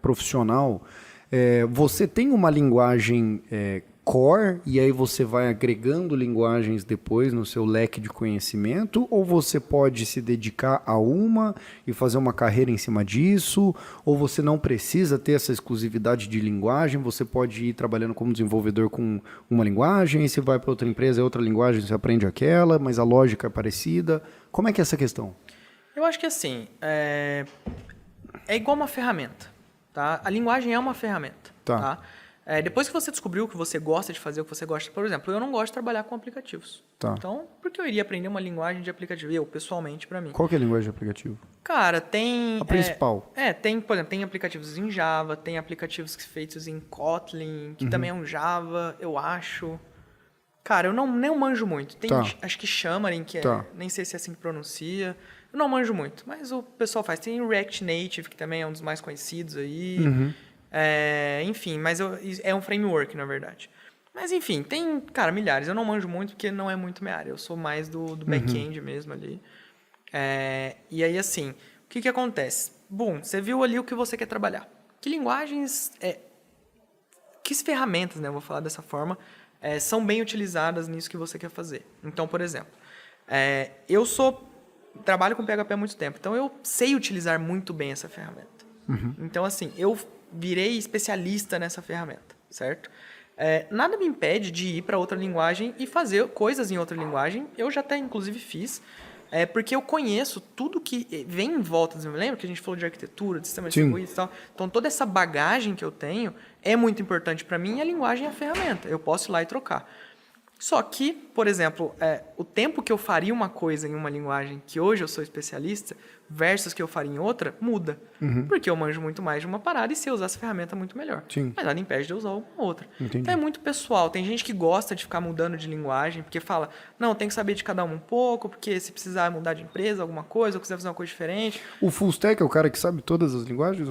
profissional, você tem uma linguagem core e aí você vai agregando linguagens depois no seu leque de conhecimento, ou você pode se dedicar a uma e fazer uma carreira em cima disso, ou você não precisa ter essa exclusividade de linguagem, você pode ir trabalhando como desenvolvedor com uma linguagem, e você vai para outra empresa, é outra linguagem, você aprende aquela, mas a lógica é parecida. Como é que é essa questão? Eu acho que assim, é igual uma ferramenta, tá? A linguagem é uma ferramenta, tá? Depois que você descobriu o que você gosta de fazer, o que você gosta... Por exemplo, eu não gosto de trabalhar com aplicativos. Tá. Então, por que eu iria aprender uma linguagem de aplicativo? Eu, pessoalmente, para mim. Qual que é a linguagem de aplicativo? Cara, tem... A principal. Tem, por exemplo, tem aplicativos em Java, tem aplicativos feitos em Kotlin, que também é um Java, eu acho. Cara, eu não manjo muito. Tem, acho que Xamarin, que nem sei se é assim que pronuncia. Eu não manjo muito, mas o pessoal faz. Tem o React Native, que também é um dos mais conhecidos aí. Enfim, mas é um framework, na verdade. Mas, enfim, tem, cara, milhares. Eu não manjo muito porque não é muito minha área. Eu sou mais do back-end mesmo ali. E aí, assim, o que acontece? Bom, você viu ali o que você quer trabalhar. Que linguagens... que ferramentas, né? Eu vou falar dessa forma. São bem utilizadas nisso que você quer fazer. Então, por exemplo, eu trabalho com PHP há muito tempo. Então, eu sei utilizar muito bem essa ferramenta. Então, assim, eu virei especialista nessa ferramenta, certo? Nada me impede de ir para outra linguagem e fazer coisas em outra linguagem. Eu já até, inclusive, fiz. Porque eu conheço tudo que vem em volta. Lembra que a gente falou de arquitetura, de sistema distribuído e tal? Então, toda essa bagagem que eu tenho é muito importante para mim e a linguagem é a ferramenta. Eu posso ir lá e trocar. Só que, por exemplo, o tempo que eu faria uma coisa em uma linguagem que hoje eu sou especialista versus que eu faria em outra, muda. Porque eu manjo muito mais de uma parada e sei usar essa ferramenta muito melhor. Sim. Mas nada impede de eu usar uma outra. Entendi. Então é muito pessoal. Tem gente que gosta de ficar mudando de linguagem, porque fala, não, tem que saber de cada um pouco, porque se precisar mudar de empresa, alguma coisa, ou quiser fazer uma coisa diferente... O full stack é o cara que sabe todas as linguagens?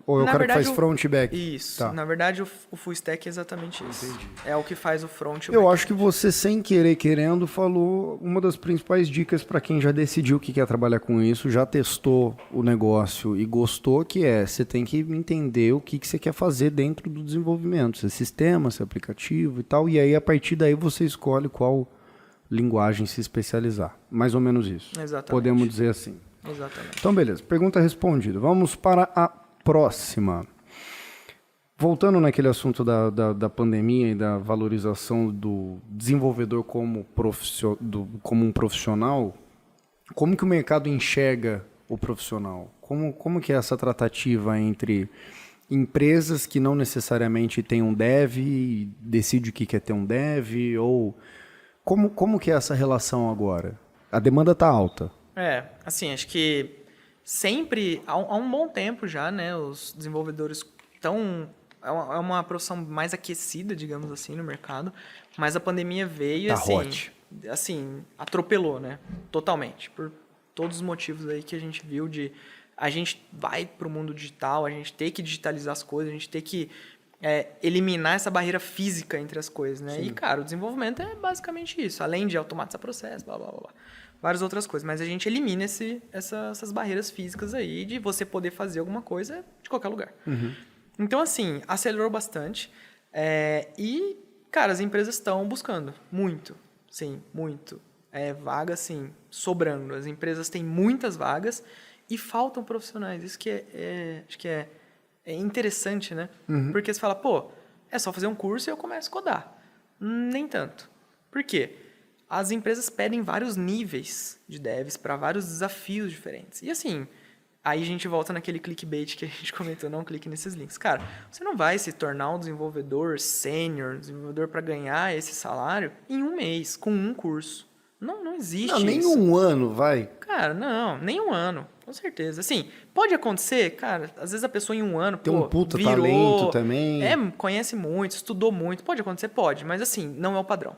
Ou é o cara que faz front e back? Isso. Tá. Na verdade, o full stack é exatamente isso. Entendi. É o que faz o front e o Eu back. acho que você, sem querer, querendo, falou uma das principais dicas para quem já decidiu que quer trabalhar com isso, já testou o negócio e gostou, que você tem que entender o que você quer fazer dentro do desenvolvimento, se é sistema, se é aplicativo e tal, e aí a partir daí você escolhe qual linguagem se especializar. Mais ou menos isso. Exatamente. Podemos dizer assim. Exatamente. Então, beleza. Pergunta respondida. Vamos para a próxima. Voltando naquele assunto da pandemia e da valorização do desenvolvedor como um profissional, como que o mercado enxerga o profissional? Como que é essa tratativa entre empresas que não necessariamente têm um dev e decide que quer ter um dev? Ou como que é essa relação agora? A demanda está alta. Assim, acho que sempre, há um bom tempo já, né, os desenvolvedores estão... É uma profissão mais aquecida, digamos assim, no mercado. Mas a pandemia veio e, assim, atropelou, né? Totalmente. Por todos os motivos aí que a gente viu de... A gente vai para o mundo digital, a gente tem que digitalizar as coisas, a gente tem que eliminar essa barreira física entre as coisas, né? Sim. E, cara, o desenvolvimento é basicamente isso. Além de automatizar processo, blá, blá, blá. Várias outras coisas. Mas a gente elimina essas barreiras físicas aí de você poder fazer alguma coisa de qualquer lugar. Então, assim, acelerou bastante. E, cara, as empresas estão buscando muito. Sim, muito. Vaga, assim, sobrando. As empresas têm muitas vagas e faltam profissionais. Isso que acho que é interessante, né? Porque você fala, pô, é só fazer um curso e eu começo a codar. Nem tanto. Por quê? As empresas pedem vários níveis de devs para vários desafios diferentes. E, assim... Aí a gente volta naquele clickbait que a gente comentou, não clique nesses links. Cara, você não vai se tornar um desenvolvedor sênior, desenvolvedor para ganhar esse salário em um mês, com um curso. Não existe isso. Nem um ano, vai. Cara, não, nem um ano, com certeza. Assim, pode acontecer, cara, às vezes a pessoa em um ano, tem um puta talento também. Conhece muito, estudou muito, pode acontecer, pode, mas assim, não é o padrão.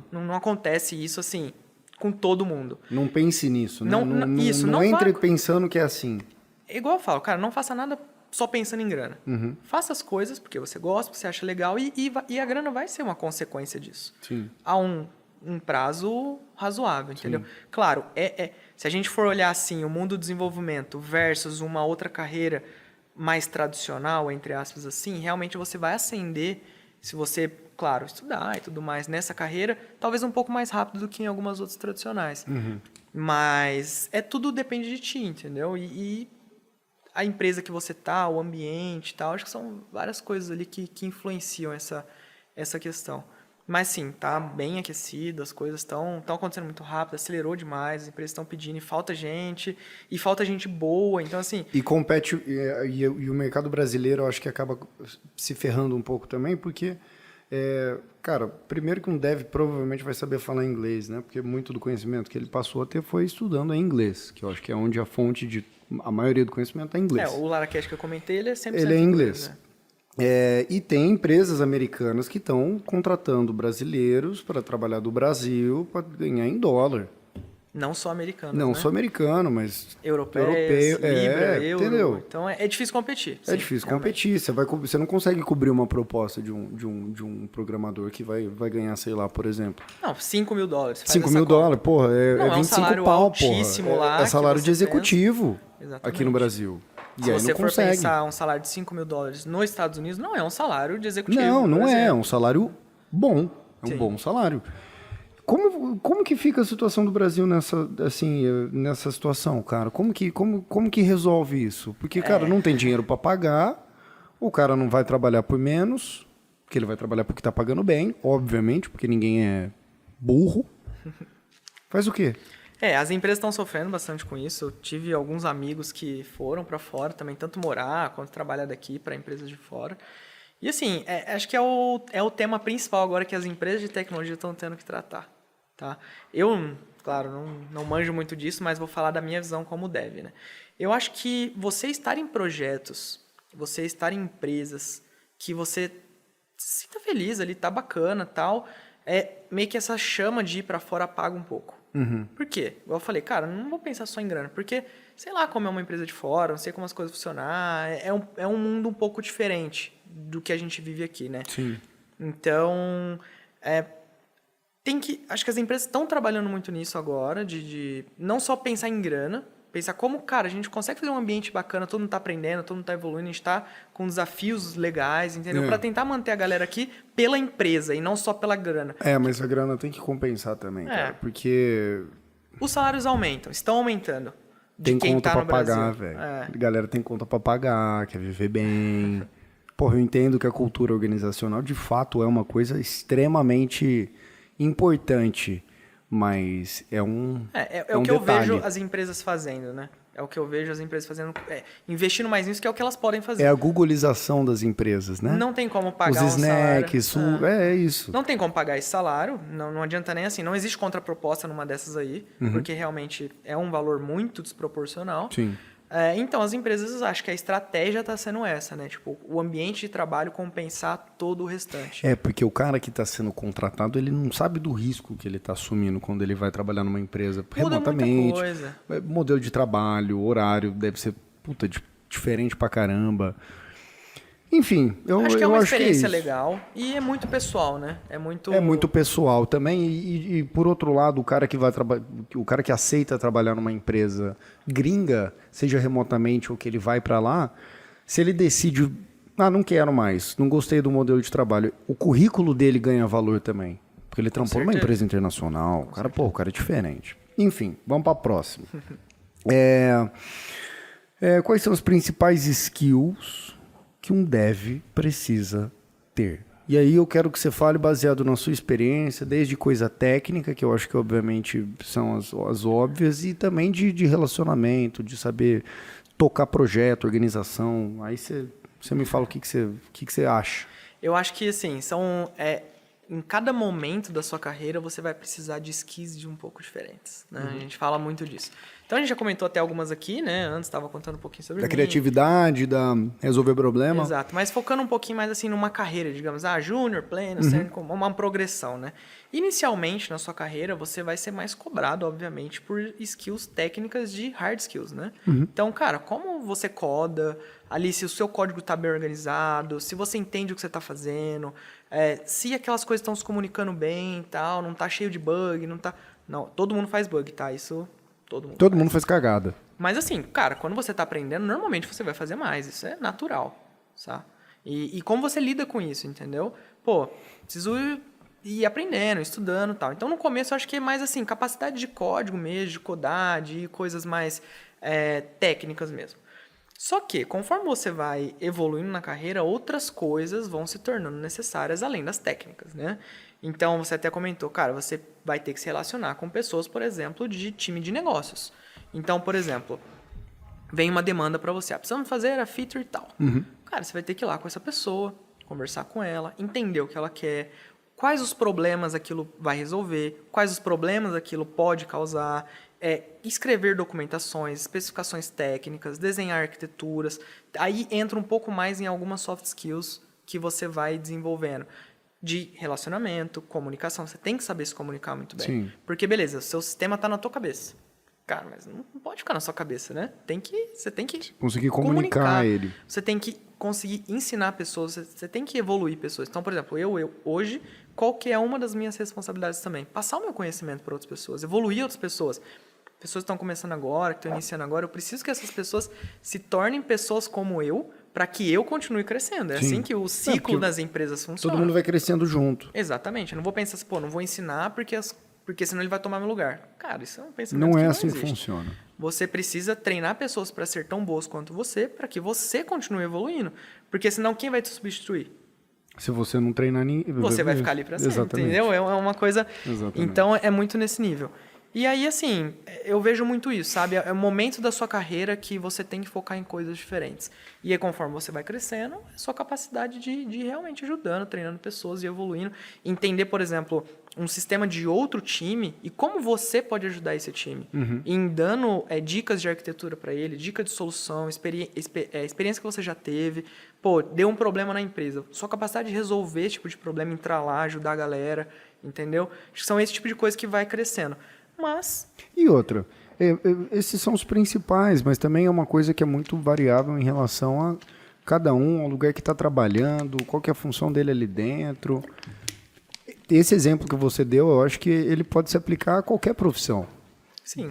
Não acontece isso assim... com todo mundo. Não pense nisso, né? Não Não entre vai... pensando que é assim. Igual eu falo, cara, não faça nada só pensando em grana. Faça as coisas porque você gosta, porque você acha legal e a grana vai ser uma consequência disso. Sim. A um prazo razoável, entendeu? Claro, se a gente for olhar assim, o mundo do desenvolvimento versus uma outra carreira mais tradicional, entre aspas assim, realmente você vai ascender se você, claro, estudar e tudo mais nessa carreira, talvez um pouco mais rápido do que em algumas outras tradicionais. Mas tudo depende de ti, entendeu? E a empresa que você tá, o ambiente e tal, acho que são várias coisas ali que influenciam essa questão. Mas sim, tá bem aquecido, as coisas estão acontecendo muito rápido, acelerou demais, as empresas estão pedindo e falta gente boa, então assim... E compete, e o mercado brasileiro eu acho que acaba se ferrando um pouco também, porque, cara, primeiro que um dev provavelmente vai saber falar inglês, né? Porque muito do conhecimento que ele passou a ter foi estudando em inglês, que eu acho que é onde a fonte de... A maioria do conhecimento é inglês. O Laracast que eu comentei, ele é 100% ele é em inglês. Né? E tem empresas americanas que estão contratando brasileiros para trabalhar do Brasil para ganhar em dólar. Não só americano, Não né? só americano, mas europeu, Libra, euro. Entendeu? Então é difícil competir. É difícil competir. Você não consegue cobrir uma proposta de um programador que vai ganhar, sei lá, por exemplo. Não, $5.000. 5 mil dólares, porra, não, é 25 salário pau, altíssimo porra. lá. É salário de executivo aqui no Brasil. Se você for pensar um salário de $5.000 nos Estados Unidos, não é um salário de executivo. Não é. É um salário bom. É um bom salário. Como que fica a situação do Brasil nessa situação, cara? Como que resolve isso? Porque, cara, não tem dinheiro para pagar, o cara não vai trabalhar por menos, porque ele vai trabalhar porque tá pagando bem, obviamente, porque ninguém é burro. Faz o quê? As empresas estão sofrendo bastante com isso. Eu tive alguns amigos que foram para fora também, tanto morar quanto trabalhar daqui para empresas de fora. E assim, acho que é o tema principal agora que as empresas de tecnologia estão tendo que tratar. Tá? Eu, claro, não manjo muito disso, mas vou falar da minha visão como dev. Né? Eu acho que você estar em projetos, você estar em empresas que você se sinta feliz ali, tá bacana tal, meio que essa chama de ir para fora apaga um pouco. Por quê? Igual eu falei, cara, não vou pensar só em grana, porque sei lá como é uma empresa de fora, não sei como as coisas funcionar, é um mundo um pouco diferente do que a gente vive aqui, né? Sim. Então, acho que as empresas estão trabalhando muito nisso agora, de não só pensar em grana, pensar como, cara, a gente consegue fazer um ambiente bacana, todo mundo está aprendendo, todo mundo está evoluindo, a gente está com desafios legais, entendeu? Para tentar manter a galera aqui pela empresa e não só pela grana. Mas a grana tem que compensar também, cara, porque... Os salários aumentam, estão aumentando. Tem quem conta tá pra no pagar, Brasil. velho. A galera tem conta pra pagar, quer viver bem. Porra, eu entendo que a cultura organizacional, de fato, é uma coisa extremamente importante, mas é um É o que eu vejo as empresas fazendo, né? É o que eu vejo as empresas fazendo, investindo mais nisso, que é o que elas podem fazer. É a googleização das empresas, né? Não tem como pagar os snacks, salário. É isso. Não tem como pagar esse salário, não adianta nem assim. Não existe contraproposta numa dessas aí, porque realmente é um valor muito desproporcional. Sim. Então, as empresas, acho que a estratégia está sendo essa, né? Tipo, o ambiente de trabalho compensar todo o restante. Porque o cara que está sendo contratado, ele não sabe do risco que ele está assumindo quando ele vai trabalhar numa empresa remotamente. Muita coisa. Modelo de trabalho, horário, deve ser diferente pra caramba. Enfim, acho que é uma experiência isso. legal e é muito pessoal, né? É muito pessoal também. E por outro lado, o cara que aceita trabalhar numa empresa gringa, seja remotamente ou que ele vai para lá, se ele decide, não quero mais, não gostei do modelo de trabalho, o currículo dele ganha valor também, porque ele trampou numa empresa internacional. O cara é diferente. Enfim, vamos para a próxima. Quais são os principais skills que um dev precisa ter? E aí eu quero que você fale baseado na sua experiência, desde coisa técnica, que eu acho que obviamente são as óbvias, e também de relacionamento, de saber tocar projeto, organização. Aí você me fala o que você acha. Eu acho que, assim, em cada momento da sua carreira, você vai precisar de skills de um pouco diferentes, né? A gente fala muito disso. Então, a gente já comentou até algumas aqui, né? Antes estava contando um pouquinho sobre Da mim. criatividade, da resolver problema. Exato, mas focando um pouquinho mais assim numa carreira, digamos, júnior, pleno, sênior, como uma progressão, né? Inicialmente, na sua carreira, você vai ser mais cobrado, obviamente, por skills técnicas de hard skills, né? Então, cara, como você coda, ali se o seu código está bem organizado, se você entende o que você está fazendo, se aquelas coisas estão se comunicando bem e tal, não tá cheio de bug, não tá... Não, todo mundo faz bug, tá? Isso todo mundo faz cagada. Mas assim, cara, quando você tá aprendendo, normalmente você vai fazer mais. Isso é natural, sabe? E como você lida com isso, entendeu? Pô, preciso ir aprendendo, estudando e tal. Então, no começo, eu acho que é mais assim, capacidade de código mesmo, de codar, de coisas mais técnicas mesmo. Só que, conforme você vai evoluindo na carreira, outras coisas vão se tornando necessárias além das técnicas, né? Então, você até comentou, cara, você vai ter que se relacionar com pessoas, por exemplo, de time de negócios. Então, por exemplo, vem uma demanda para você, precisamos fazer a feature e tal. Cara, você vai ter que ir lá com essa pessoa, conversar com ela, entender o que ela quer, quais os problemas aquilo vai resolver, quais os problemas aquilo pode causar, escrever documentações, especificações técnicas, desenhar arquiteturas. Aí entra um pouco mais em algumas soft skills que você vai desenvolvendo. De relacionamento, comunicação. Você tem que saber se comunicar muito bem. Sim. Porque, beleza, o seu sistema está na tua cabeça. Cara, mas não pode ficar na sua cabeça, né? Você tem que conseguir comunicar ele. Você tem que conseguir ensinar pessoas, você tem que evoluir pessoas. Então, por exemplo, eu hoje, qual que é uma das minhas responsabilidades também? Passar o meu conhecimento para outras pessoas, evoluir outras pessoas. Pessoas que estão começando agora, que estão iniciando agora, eu preciso que essas pessoas se tornem pessoas como eu, para que eu continue crescendo. É Sim. assim que o ciclo das empresas funciona. Todo mundo vai crescendo junto. Exatamente. Eu não vou pensar assim, não vou ensinar porque senão ele vai tomar meu lugar. Cara, isso é um pensamento Não é que assim não que existe. funciona. Você precisa treinar pessoas para ser tão boas quanto você, para que você continue evoluindo. Porque senão quem vai te substituir? Se você não treinar ninguém... Você vai ficar ali para sempre, entendeu? É uma coisa... Exatamente. Então, é muito nesse nível. E aí, assim, eu vejo muito isso, sabe? É o momento da sua carreira que você tem que focar em coisas diferentes. E aí, conforme você vai crescendo, é sua capacidade de realmente ajudando, treinando pessoas e evoluindo. Entender, por exemplo, um sistema de outro time e como você pode ajudar esse time. Em dando dicas de arquitetura para ele, dica de solução, experiência que você já teve. Pô, deu um problema na empresa. Sua capacidade de resolver esse tipo de problema, entrar lá, ajudar a galera, entendeu? Acho que são esse tipo de coisa que vai crescendo. Mas... E outra, esses são os principais, mas também é uma coisa que é muito variável em relação a cada um, ao lugar que está trabalhando, qual que é a função dele ali dentro. Esse exemplo que você deu, eu acho que ele pode se aplicar a qualquer profissão. Sim.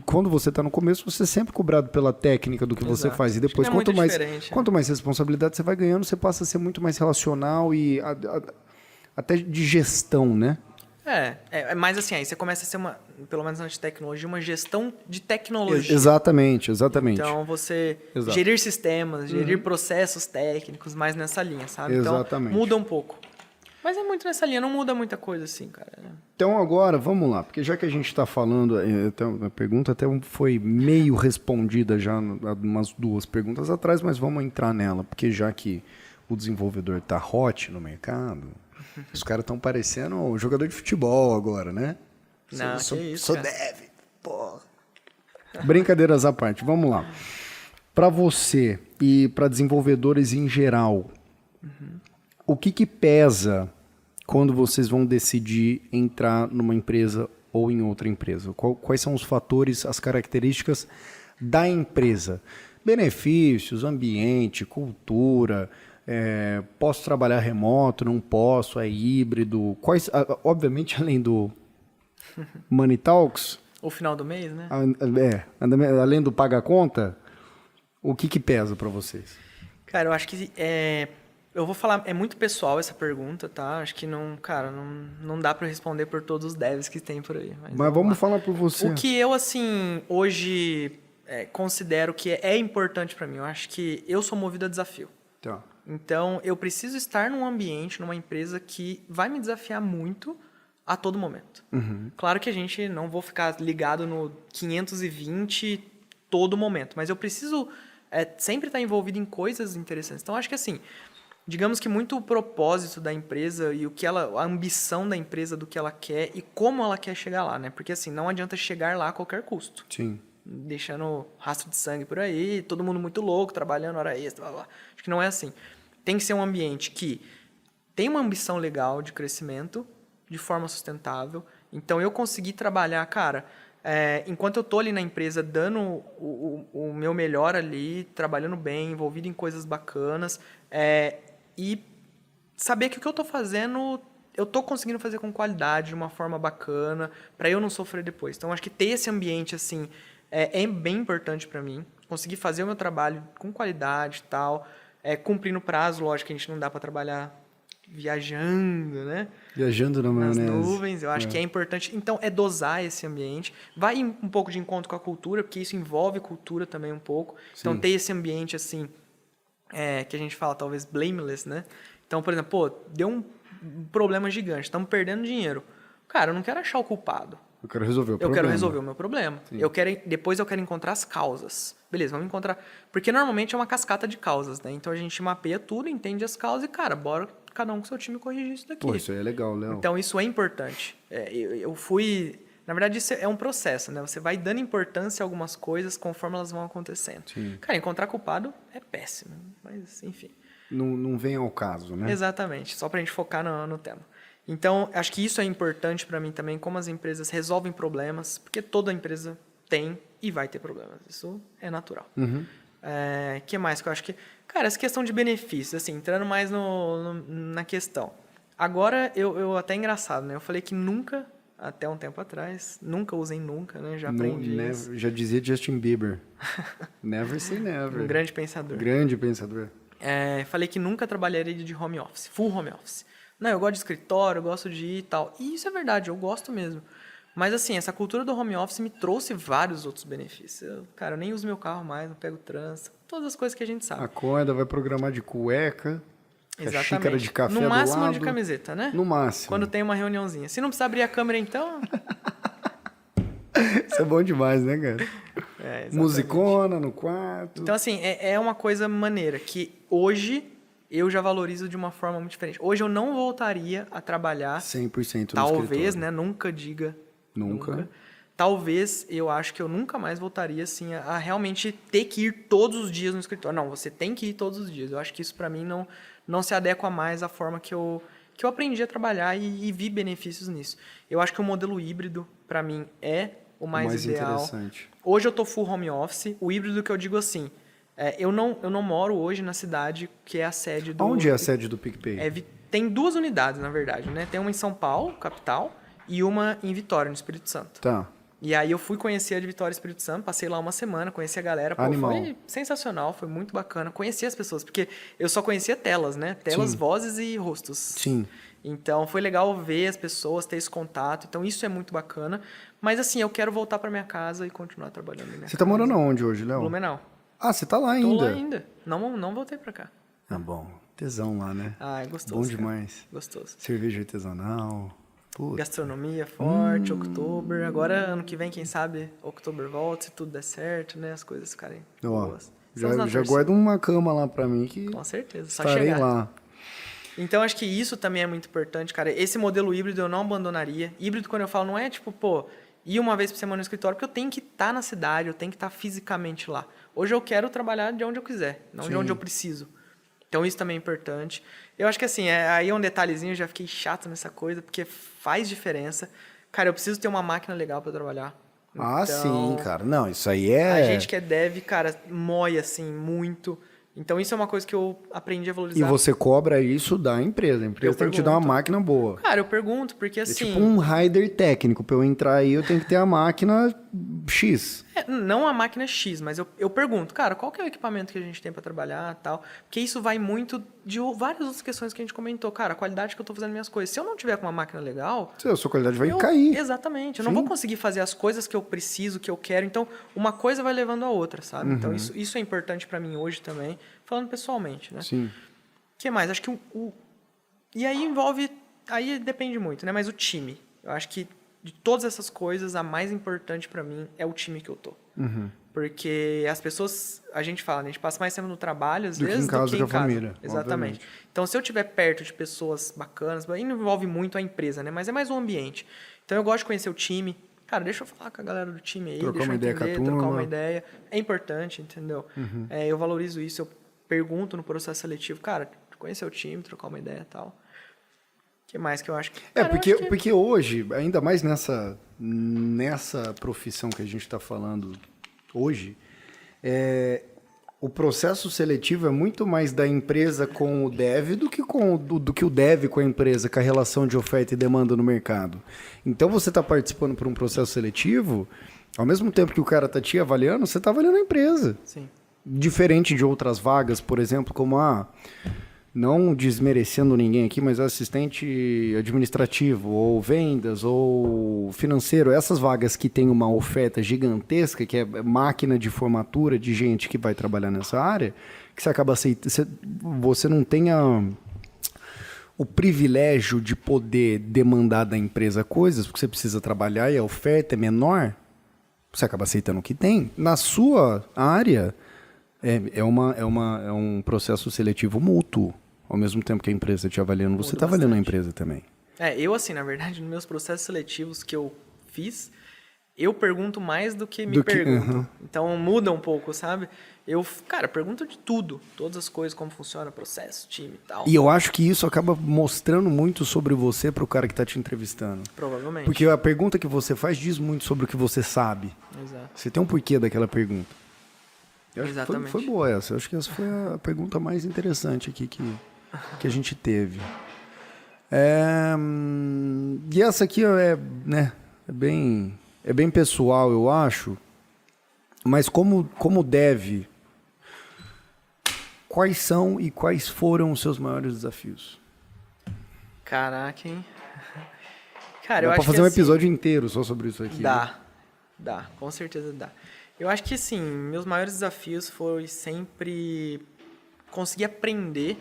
Quando você está no começo, você é sempre cobrado pela técnica do que você faz. E depois, quanto mais responsabilidade você vai ganhando, você passa a ser muito mais relacional e até de gestão, né? Mas assim, aí você começa a ser pelo menos na tecnologia, uma gestão de tecnologia. Exatamente. Então, você gerir sistemas, gerir processos técnicos, mais nessa linha, sabe? Exatamente. Então, muda um pouco. Mas é muito nessa linha, não muda muita coisa assim, cara. Então, agora, vamos lá, porque já que a gente está falando, a pergunta até foi meio respondida já umas 2 perguntas atrás, mas vamos entrar nela, porque já que o desenvolvedor está hot no mercado... Os caras estão parecendo um jogador de futebol agora, né? Não, sou dev, porra. Brincadeiras à parte, vamos lá. Para você e para desenvolvedores em geral, o que pesa quando vocês vão decidir entrar numa empresa ou em outra empresa? Quais são os fatores, as características da empresa? Benefícios, ambiente, cultura... posso trabalhar remoto, não posso, é híbrido. Obviamente, além do Money Talks... O final do mês, né? Além do paga a conta, o que pesa para vocês? Cara, eu acho que eu vou falar, é muito pessoal essa pergunta, tá? Acho que não dá para responder por todos os devs que tem por aí. Mas vamos falar por você. O que eu, assim, hoje considero que é importante para mim, eu acho que eu sou movido a desafio. Tá. Então, eu preciso estar num ambiente, numa empresa que vai me desafiar muito a todo momento. Claro que a gente não vou ficar ligado no 520 todo momento, mas eu preciso sempre estar envolvido em coisas interessantes. Então, acho que assim, digamos que muito o propósito da empresa e a ambição da empresa do que ela quer e como ela quer chegar lá, né? Porque assim, não adianta chegar lá a qualquer custo. Sim. deixando rastro de sangue por aí, todo mundo muito louco, trabalhando hora extra, blá, blá. Acho que não é assim. Tem que ser um ambiente que tem uma ambição legal de crescimento de forma sustentável. Então, eu consegui trabalhar, cara, enquanto eu tô ali na empresa dando o meu melhor ali, trabalhando bem, envolvido em coisas bacanas, e saber que o que eu tô fazendo, eu tô conseguindo fazer com qualidade, de uma forma bacana, para eu não sofrer depois. Então, acho que ter esse ambiente, assim, é bem importante para mim. Conseguir fazer o meu trabalho com qualidade e tal, cumprindo prazo, lógico que a gente não dá para trabalhar viajando, né? Viajando na Nas maionese. nuvens, eu acho que é importante. Então, dosar esse ambiente. Vai um pouco de encontro com a cultura, porque isso envolve cultura também um pouco. Então, ter esse ambiente, assim, que a gente fala, talvez, blameless, né? Então, por exemplo, pô, deu um problema gigante, estamos perdendo dinheiro. Cara, eu não quero achar o culpado. Eu quero resolver o Eu problema. quero resolver o meu problema. Depois eu quero encontrar as causas. Beleza, vamos encontrar... Porque normalmente é uma cascata de causas, né? Então, a gente mapeia tudo, entende as causas e, cara, bora cada um com seu time corrigir isso daqui. Pô, isso aí é legal, Léo. Então, isso é importante. Eu fui... Na verdade, isso é um processo, né? Você vai dando importância a algumas coisas conforme elas vão acontecendo. Sim. Cara, encontrar culpado é péssimo. Mas, enfim. Não vem ao caso, né? Exatamente. Só pra gente focar no tema. Então, acho que isso é importante para mim também, como as empresas resolvem problemas, porque toda empresa tem e vai ter problemas. Isso é natural. Que mais que eu acho que... Cara, essa questão de benefícios, assim, entrando mais na questão. Agora, eu até é engraçado, né? Eu falei que nunca, até um tempo atrás, nunca usem nunca, né? Já aprendi isso. Já dizia Justin Bieber. Never say never. Um grande pensador. Grande pensador. Falei que nunca trabalharia de home office, full home office. Não, eu gosto de escritório, eu gosto de ir e tal. E isso é verdade, eu gosto mesmo. Mas, assim, essa cultura do home office me trouxe vários outros benefícios. Cara, eu nem uso meu carro mais, não pego trânsito. Todas as coisas que a gente sabe. Acorda, vai programar de cueca. Exatamente. Xícara de café no do máximo lado. de camiseta, né? No máximo. Quando tem uma reuniãozinha. Se não precisar abrir a câmera, então... Isso é bom demais, né, cara? Musicona no quarto. Então, assim, é uma coisa maneira que hoje eu já valorizo de uma forma muito diferente. Hoje eu não voltaria a trabalhar... 100% no talvez, escritório. né? Nunca diga Nunca. Talvez eu acho que eu nunca mais voltaria assim a realmente ter que ir todos os dias no escritório. Não, você tem que ir todos os dias. Eu acho que isso para mim não se adequa mais à forma que eu aprendi a trabalhar e vi benefícios nisso. Eu acho que o modelo híbrido para mim é o mais ideal. Interessante. Hoje eu tô full home office. O híbrido que eu digo assim, eu não moro hoje na cidade que é a sede do... Onde é a sede do PicPay? Tem 2 unidades, na verdade, né? Tem uma em São Paulo, capital, e uma em Vitória, no Espírito Santo. Tá. E aí eu fui conhecer a de Vitória e Espírito Santo, passei lá uma semana, conheci a galera. Pô, foi sensacional, foi muito bacana. Conheci as pessoas, porque eu só conhecia telas, né? Telas, vozes e rostos. Sim. Então foi legal ver as pessoas, ter esse contato. Então isso é muito bacana. Mas assim, eu quero voltar para minha casa e continuar trabalhando na minha casa. Você tá morando onde hoje, Léo? Blumenau. Ah, você tá lá ainda? Tô lá ainda. Não voltei para cá. Ah, bom. Tesão lá, né? Ah, é gostoso. Bom demais. Cara. Gostoso. Cerveja artesanal. Puta. Gastronomia forte, Oktober. Agora, ano que vem, quem sabe, Oktober volta, se tudo der certo, né? As coisas ficarem boas. Já guarda uma cama lá pra mim que... Com certeza, só estarei chegar. lá. Então, acho que isso também é muito importante, cara. Esse modelo híbrido eu não abandonaria. Híbrido, quando eu falo, não é tipo, pô, ir uma vez por semana no escritório, porque eu tenho que estar na cidade, eu tenho que estar fisicamente lá. Hoje eu quero trabalhar de onde eu quiser, não de onde eu preciso. Então, isso também é importante. Eu acho que, assim, aí é um detalhezinho, eu já fiquei chato nessa coisa, porque faz diferença. Cara, eu preciso ter uma máquina legal para trabalhar. Ah, então, sim, cara. Não, isso aí é... A gente que é dev, cara, mói, assim, muito. Então, isso é uma coisa que eu aprendi a valorizar. E você cobra isso da empresa. A empresa tem que te dar uma máquina boa. Cara, eu pergunto, porque assim... É tipo um rider técnico. Pra eu entrar aí, eu tenho que ter a máquina X. Não a máquina X, mas eu pergunto, cara, qual que é o equipamento que a gente tem para trabalhar e tal? Porque isso vai muito de várias outras questões que a gente comentou. Cara, a qualidade que eu tô fazendo minhas coisas. Se eu não tiver com uma máquina legal... A sua qualidade vai cair. Exatamente. Eu não vou conseguir fazer as coisas que eu preciso, que eu quero. Então, uma coisa vai levando a outra, sabe? Então, isso é importante para mim hoje também. Falando pessoalmente, né? Sim. O que mais? Acho que E aí envolve... Aí depende muito, né? Mas o time. Eu acho que de todas essas coisas, a mais importante para mim é o time que eu tô. Porque as pessoas... A gente fala, né? A gente passa mais tempo no trabalho, às vezes, do que em casa. Família, Exatamente. obviamente. Então, se eu estiver perto de pessoas bacanas... Aí não envolve muito a empresa, né? Mas é mais o ambiente. Então, eu gosto de conhecer o time. cara, deixa eu falar com a galera do time aí, Trocar deixa eu uma ideia com a entender, trocar turma. uma ideia. É importante, entendeu? Eu valorizo isso, eu pergunto no processo seletivo, cara, conhecer o time, trocar uma ideia e tal. O que mais que eu acho que... Cara, porque hoje, ainda mais nessa profissão que a gente está falando hoje, o processo seletivo é muito mais da empresa com o dev do que o dev com a empresa, com a relação de oferta e demanda no mercado. Então, você está participando por um processo seletivo, ao mesmo tempo que o cara está te avaliando, você está avaliando a empresa. Sim. Diferente de outras vagas, por exemplo, como não desmerecendo ninguém aqui, mas assistente administrativo, ou vendas, ou financeiro, essas vagas que tem uma oferta gigantesca, que é máquina de formatura de gente que vai trabalhar nessa área, que você acaba aceitando, você não tem o privilégio de poder demandar da empresa coisas, porque você precisa trabalhar e a oferta é menor, você acaba aceitando o que tem. Na sua área, é um processo seletivo mútuo. Ao mesmo tempo que a empresa te avaliando, você está avaliando a empresa também. Eu, assim, na verdade, nos meus processos seletivos que eu fiz, eu pergunto mais do que me perguntam. Então, muda um pouco, sabe? Eu, cara, pergunto de tudo. Todas as coisas, como funciona o processo, time e tal. E eu acho que isso acaba mostrando muito sobre você para o cara que está te entrevistando. Provavelmente. Porque a pergunta que você faz diz muito sobre o que você sabe. Exato. Você tem um porquê daquela pergunta. Eu acho Exatamente. Que foi boa essa. Eu acho que essa foi a pergunta mais interessante aqui que a gente teve. E essa aqui é bem pessoal, eu acho. Mas como deve, quais são e quais foram os seus maiores desafios? Caraca, hein? Cara, Dá pra fazer um episódio inteiro só sobre isso aqui. Dá, com certeza dá. Eu acho que, assim, meus maiores desafios foi sempre conseguir aprender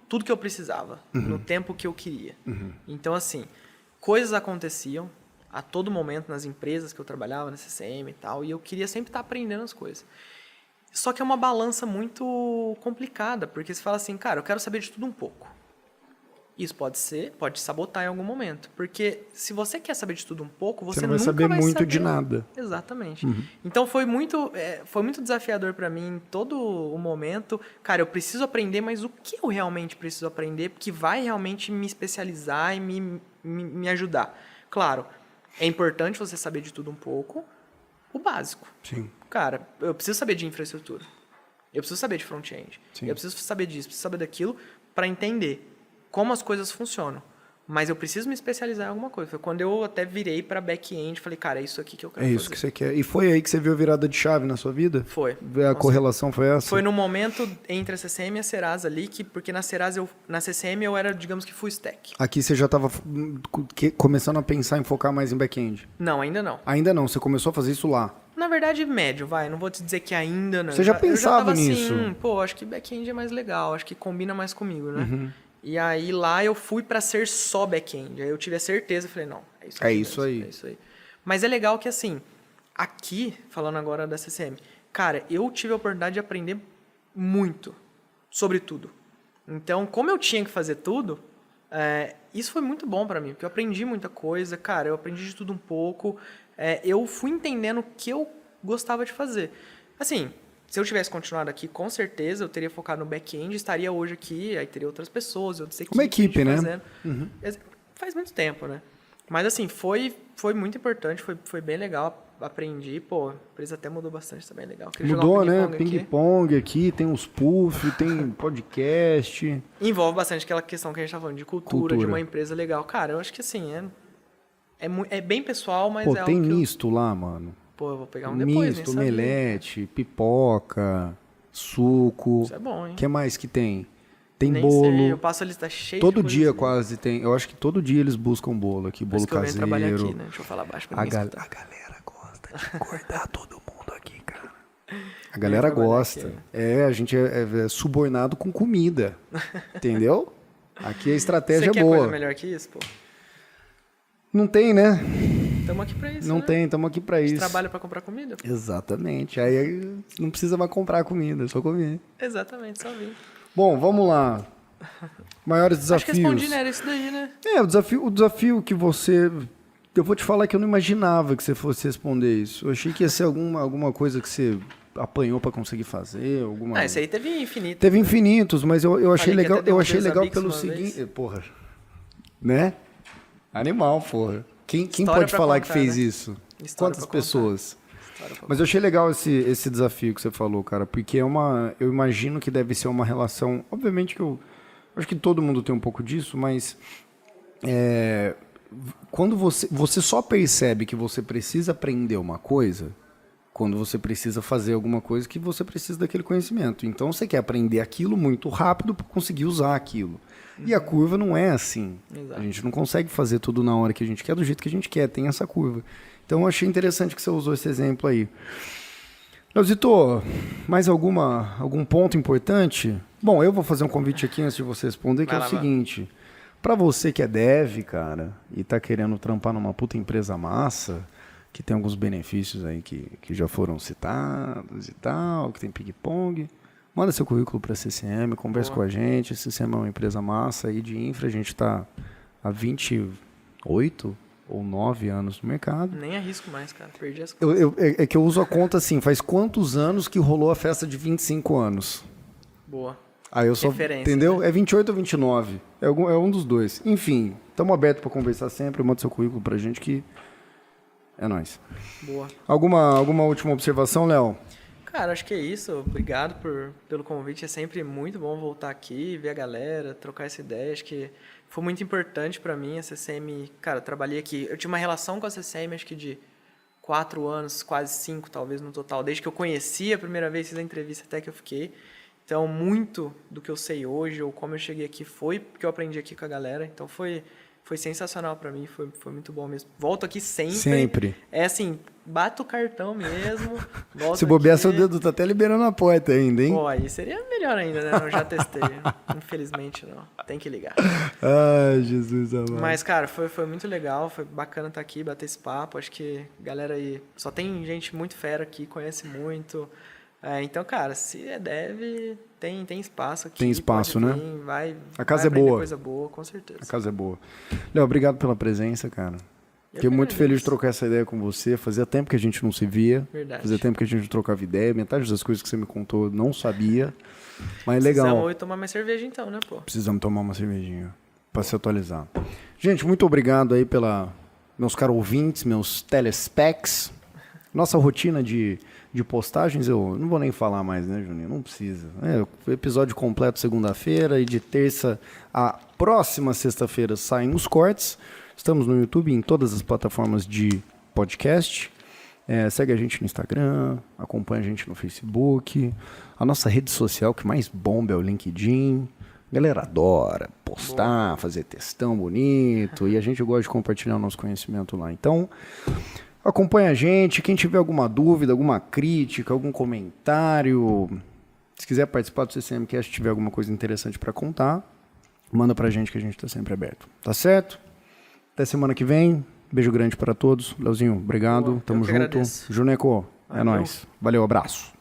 tudo que eu precisava, no tempo que eu queria. Então, assim, coisas aconteciam a todo momento nas empresas que eu trabalhava, na CCM e tal, e eu queria sempre estar aprendendo as coisas. Só que é uma balança muito complicada, porque você fala assim, cara, eu quero saber de tudo um pouco. Isso pode te sabotar em algum momento. Porque se você quer saber de tudo um pouco, você não nunca vai saber muito saber de nada. Exatamente. Então foi muito desafiador para mim em todo o momento. Cara, eu preciso aprender, mas o que eu realmente preciso aprender que vai realmente me especializar e me ajudar? Claro, é importante você saber de tudo um pouco, o básico. Sim. Cara, eu preciso saber de infraestrutura. Eu preciso saber de front-end. Sim. Eu preciso saber disso, preciso saber daquilo para entender como as coisas funcionam. Mas eu preciso me especializar em alguma coisa. Foi quando eu até virei para back-end, falei, cara, é isso aqui que eu quero fazer. É isso que você quer. E foi aí que você viu a virada de chave na sua vida? Foi. A correlação foi essa? Foi no momento entre a CCM e a Serasa ali, porque na CCM eu era, digamos que full stack. Aqui você já estava começando a pensar em focar mais em back-end? Não, ainda não. Ainda não, você começou a fazer isso lá? Na verdade, médio, vai. Não vou te dizer que ainda não. Você já pensava nisso? Assim, pô, acho que back-end é mais legal, acho que combina mais comigo, né? E aí lá eu fui para ser só back-end. Aí eu tive a certeza, falei, não, é isso aqui. É isso aí. É isso aí. Mas é legal que assim, aqui, falando agora da CCM, cara, eu tive a oportunidade de aprender muito sobre tudo. Então, como eu tinha que fazer tudo, isso foi muito bom para mim, porque eu aprendi muita coisa, cara, eu aprendi de tudo um pouco, eu fui entendendo o que eu gostava de fazer. Assim, se eu tivesse continuado aqui, com certeza eu teria focado no back-end, estaria hoje aqui, aí teria outras pessoas, outras equipes. Uma equipe, né? Fazendo. Faz muito tempo, né? Mas assim, foi muito importante, foi bem legal, aprendi, pô, a empresa até mudou bastante, tá bem legal. Mudou, né? Ping-pong aqui, tem uns puff, tem podcast. Envolve bastante aquela questão que a gente tá falando, de cultura, de uma empresa legal. Cara, eu acho que assim, é bem pessoal, mas pô, é algo tem misto lá, mano. Pô, eu vou pegar um depois, misto, omelete, pipoca, suco. Isso é bom, hein? O que mais que tem? Tem Nem bolo. sei, eu passo a lista cheia todo de dia coisas, quase tem. Eu acho que todo dia eles buscam bolo aqui, bolo que eu venho caseiro. trabalhar aqui, né? Deixa eu falar baixo pra A ninguém galera gosta de acordar todo mundo aqui, cara. A galera gosta. Aqui, né? A gente é subornado com comida. Entendeu? Aqui a estratégia Você é boa. quer coisa melhor que isso, pô? Não tem, né? Estamos aqui pra isso, Não né? tem, estamos aqui pra isso. Trabalho pra comprar comida? Exatamente. Aí não precisa mais comprar comida, é só comer. Exatamente, só vim. Bom, vamos lá. Maiores desafios. Acho que respondi, né? Era isso daí, né? O desafio que você Eu vou te falar que eu não imaginava que você fosse responder isso. Eu achei que ia ser alguma coisa que você apanhou para conseguir fazer, alguma... Esse aí teve infinito. Teve infinitos, mas eu achei Falei que legal, até deu eu um achei legal Deus pelo Abix uma seguinte, vez. porra, né? Animal, porra. Quem História pode pra falar contar, que fez né? isso? História Quantas pra contar. pessoas? História pra Mas eu achei legal esse desafio que você falou, cara, porque eu imagino que deve ser uma relação, obviamente que eu acho que todo mundo tem um pouco disso, mas quando você só percebe que você precisa aprender uma coisa, quando você precisa fazer alguma coisa que você precisa daquele conhecimento. Então você quer aprender aquilo muito rápido para conseguir usar aquilo. E a curva não é assim. Exato. A gente não consegue fazer tudo na hora que a gente quer, do jeito que a gente quer, tem essa curva. Então eu achei interessante que você usou esse exemplo aí. Leozito, mais algum ponto importante? Bom, eu vou fazer um convite aqui antes de você responder, que é o seguinte. Para você que é dev, cara, e tá querendo trampar numa puta empresa massa, que tem alguns benefícios aí que já foram citados e tal, que tem ping-pong, manda seu currículo para a CCM, conversa com a gente. A CCM é uma empresa massa aí de infra, a gente está há 28 ou 9 anos no mercado. Nem arrisco mais, cara. Perdi as coisas. É que eu uso a conta assim, faz quantos anos que rolou a festa de 25 anos? Boa. Aí eu só, Referência, entendeu? né? É 28 ou 29. É um dos dois. Enfim, estamos abertos para conversar sempre. Manda seu currículo pra gente que é nóis. Boa. Alguma última observação, Léo? Cara, acho que é isso. Obrigado pelo convite. É sempre muito bom voltar aqui, ver a galera, trocar essa ideia. Acho que foi muito importante pra mim. A CCM, cara, eu trabalhei aqui. Eu tinha uma relação com a CCM, acho que de 4 anos, quase 5 talvez no total. Desde que eu conheci a primeira vez, fiz a entrevista até que eu fiquei. Então, muito do que eu sei hoje, ou como eu cheguei aqui, foi porque eu aprendi aqui com a galera. Então, foi sensacional pra mim, foi muito bom mesmo. Volto aqui sempre. Sempre. É assim, bato o cartão mesmo. Volto Se bobear, aqui. seu dedo tá até liberando a porta ainda, hein? Pô, aí seria melhor ainda, né? Eu já testei. Infelizmente, não. Tem que ligar. Ai, Jesus amado. Mas, cara, foi muito legal. Foi bacana estar aqui, bater esse papo. Acho que a galera aí... Só tem gente muito fera aqui, conhece muito. Então, cara, se deve, tem espaço aqui. Tem espaço, pode né? vir, vai casa é aprender boa. Coisa boa, com certeza. A casa é boa. Léo, obrigado pela presença, cara. Fiquei muito feliz de trocar essa ideia com você. Fazia tempo que a gente não se via. Verdade. Fazia tempo que a gente não trocava ideia. Metade das coisas que você me contou eu não sabia. Mas legal. Precisamos tomar mais cerveja então, né, pô? Precisamos tomar uma cervejinha para se atualizar. Gente, muito obrigado aí meus caros ouvintes, meus telespecs. Nossa rotina de postagens, eu não vou nem falar mais, né, Juninho? Não precisa. Episódio completo segunda-feira e de terça a próxima sexta-feira saem os cortes. Estamos no YouTube e em todas as plataformas de podcast. Segue a gente no Instagram, acompanha a gente no Facebook. A nossa rede social que mais bomba é o LinkedIn. A galera adora postar, fazer textão bonito. E a gente gosta de compartilhar o nosso conhecimento lá. Então, acompanha a gente. Quem tiver alguma dúvida, alguma crítica, algum comentário, se quiser participar do CCMcast, tiver alguma coisa interessante para contar, manda pra gente que a gente está sempre aberto. Tá certo? Até semana que vem. Beijo grande para todos. Leozinho, obrigado. Boa, tamo junto. agradeço. Juneco, é Valeu. nóis. Valeu, abraço.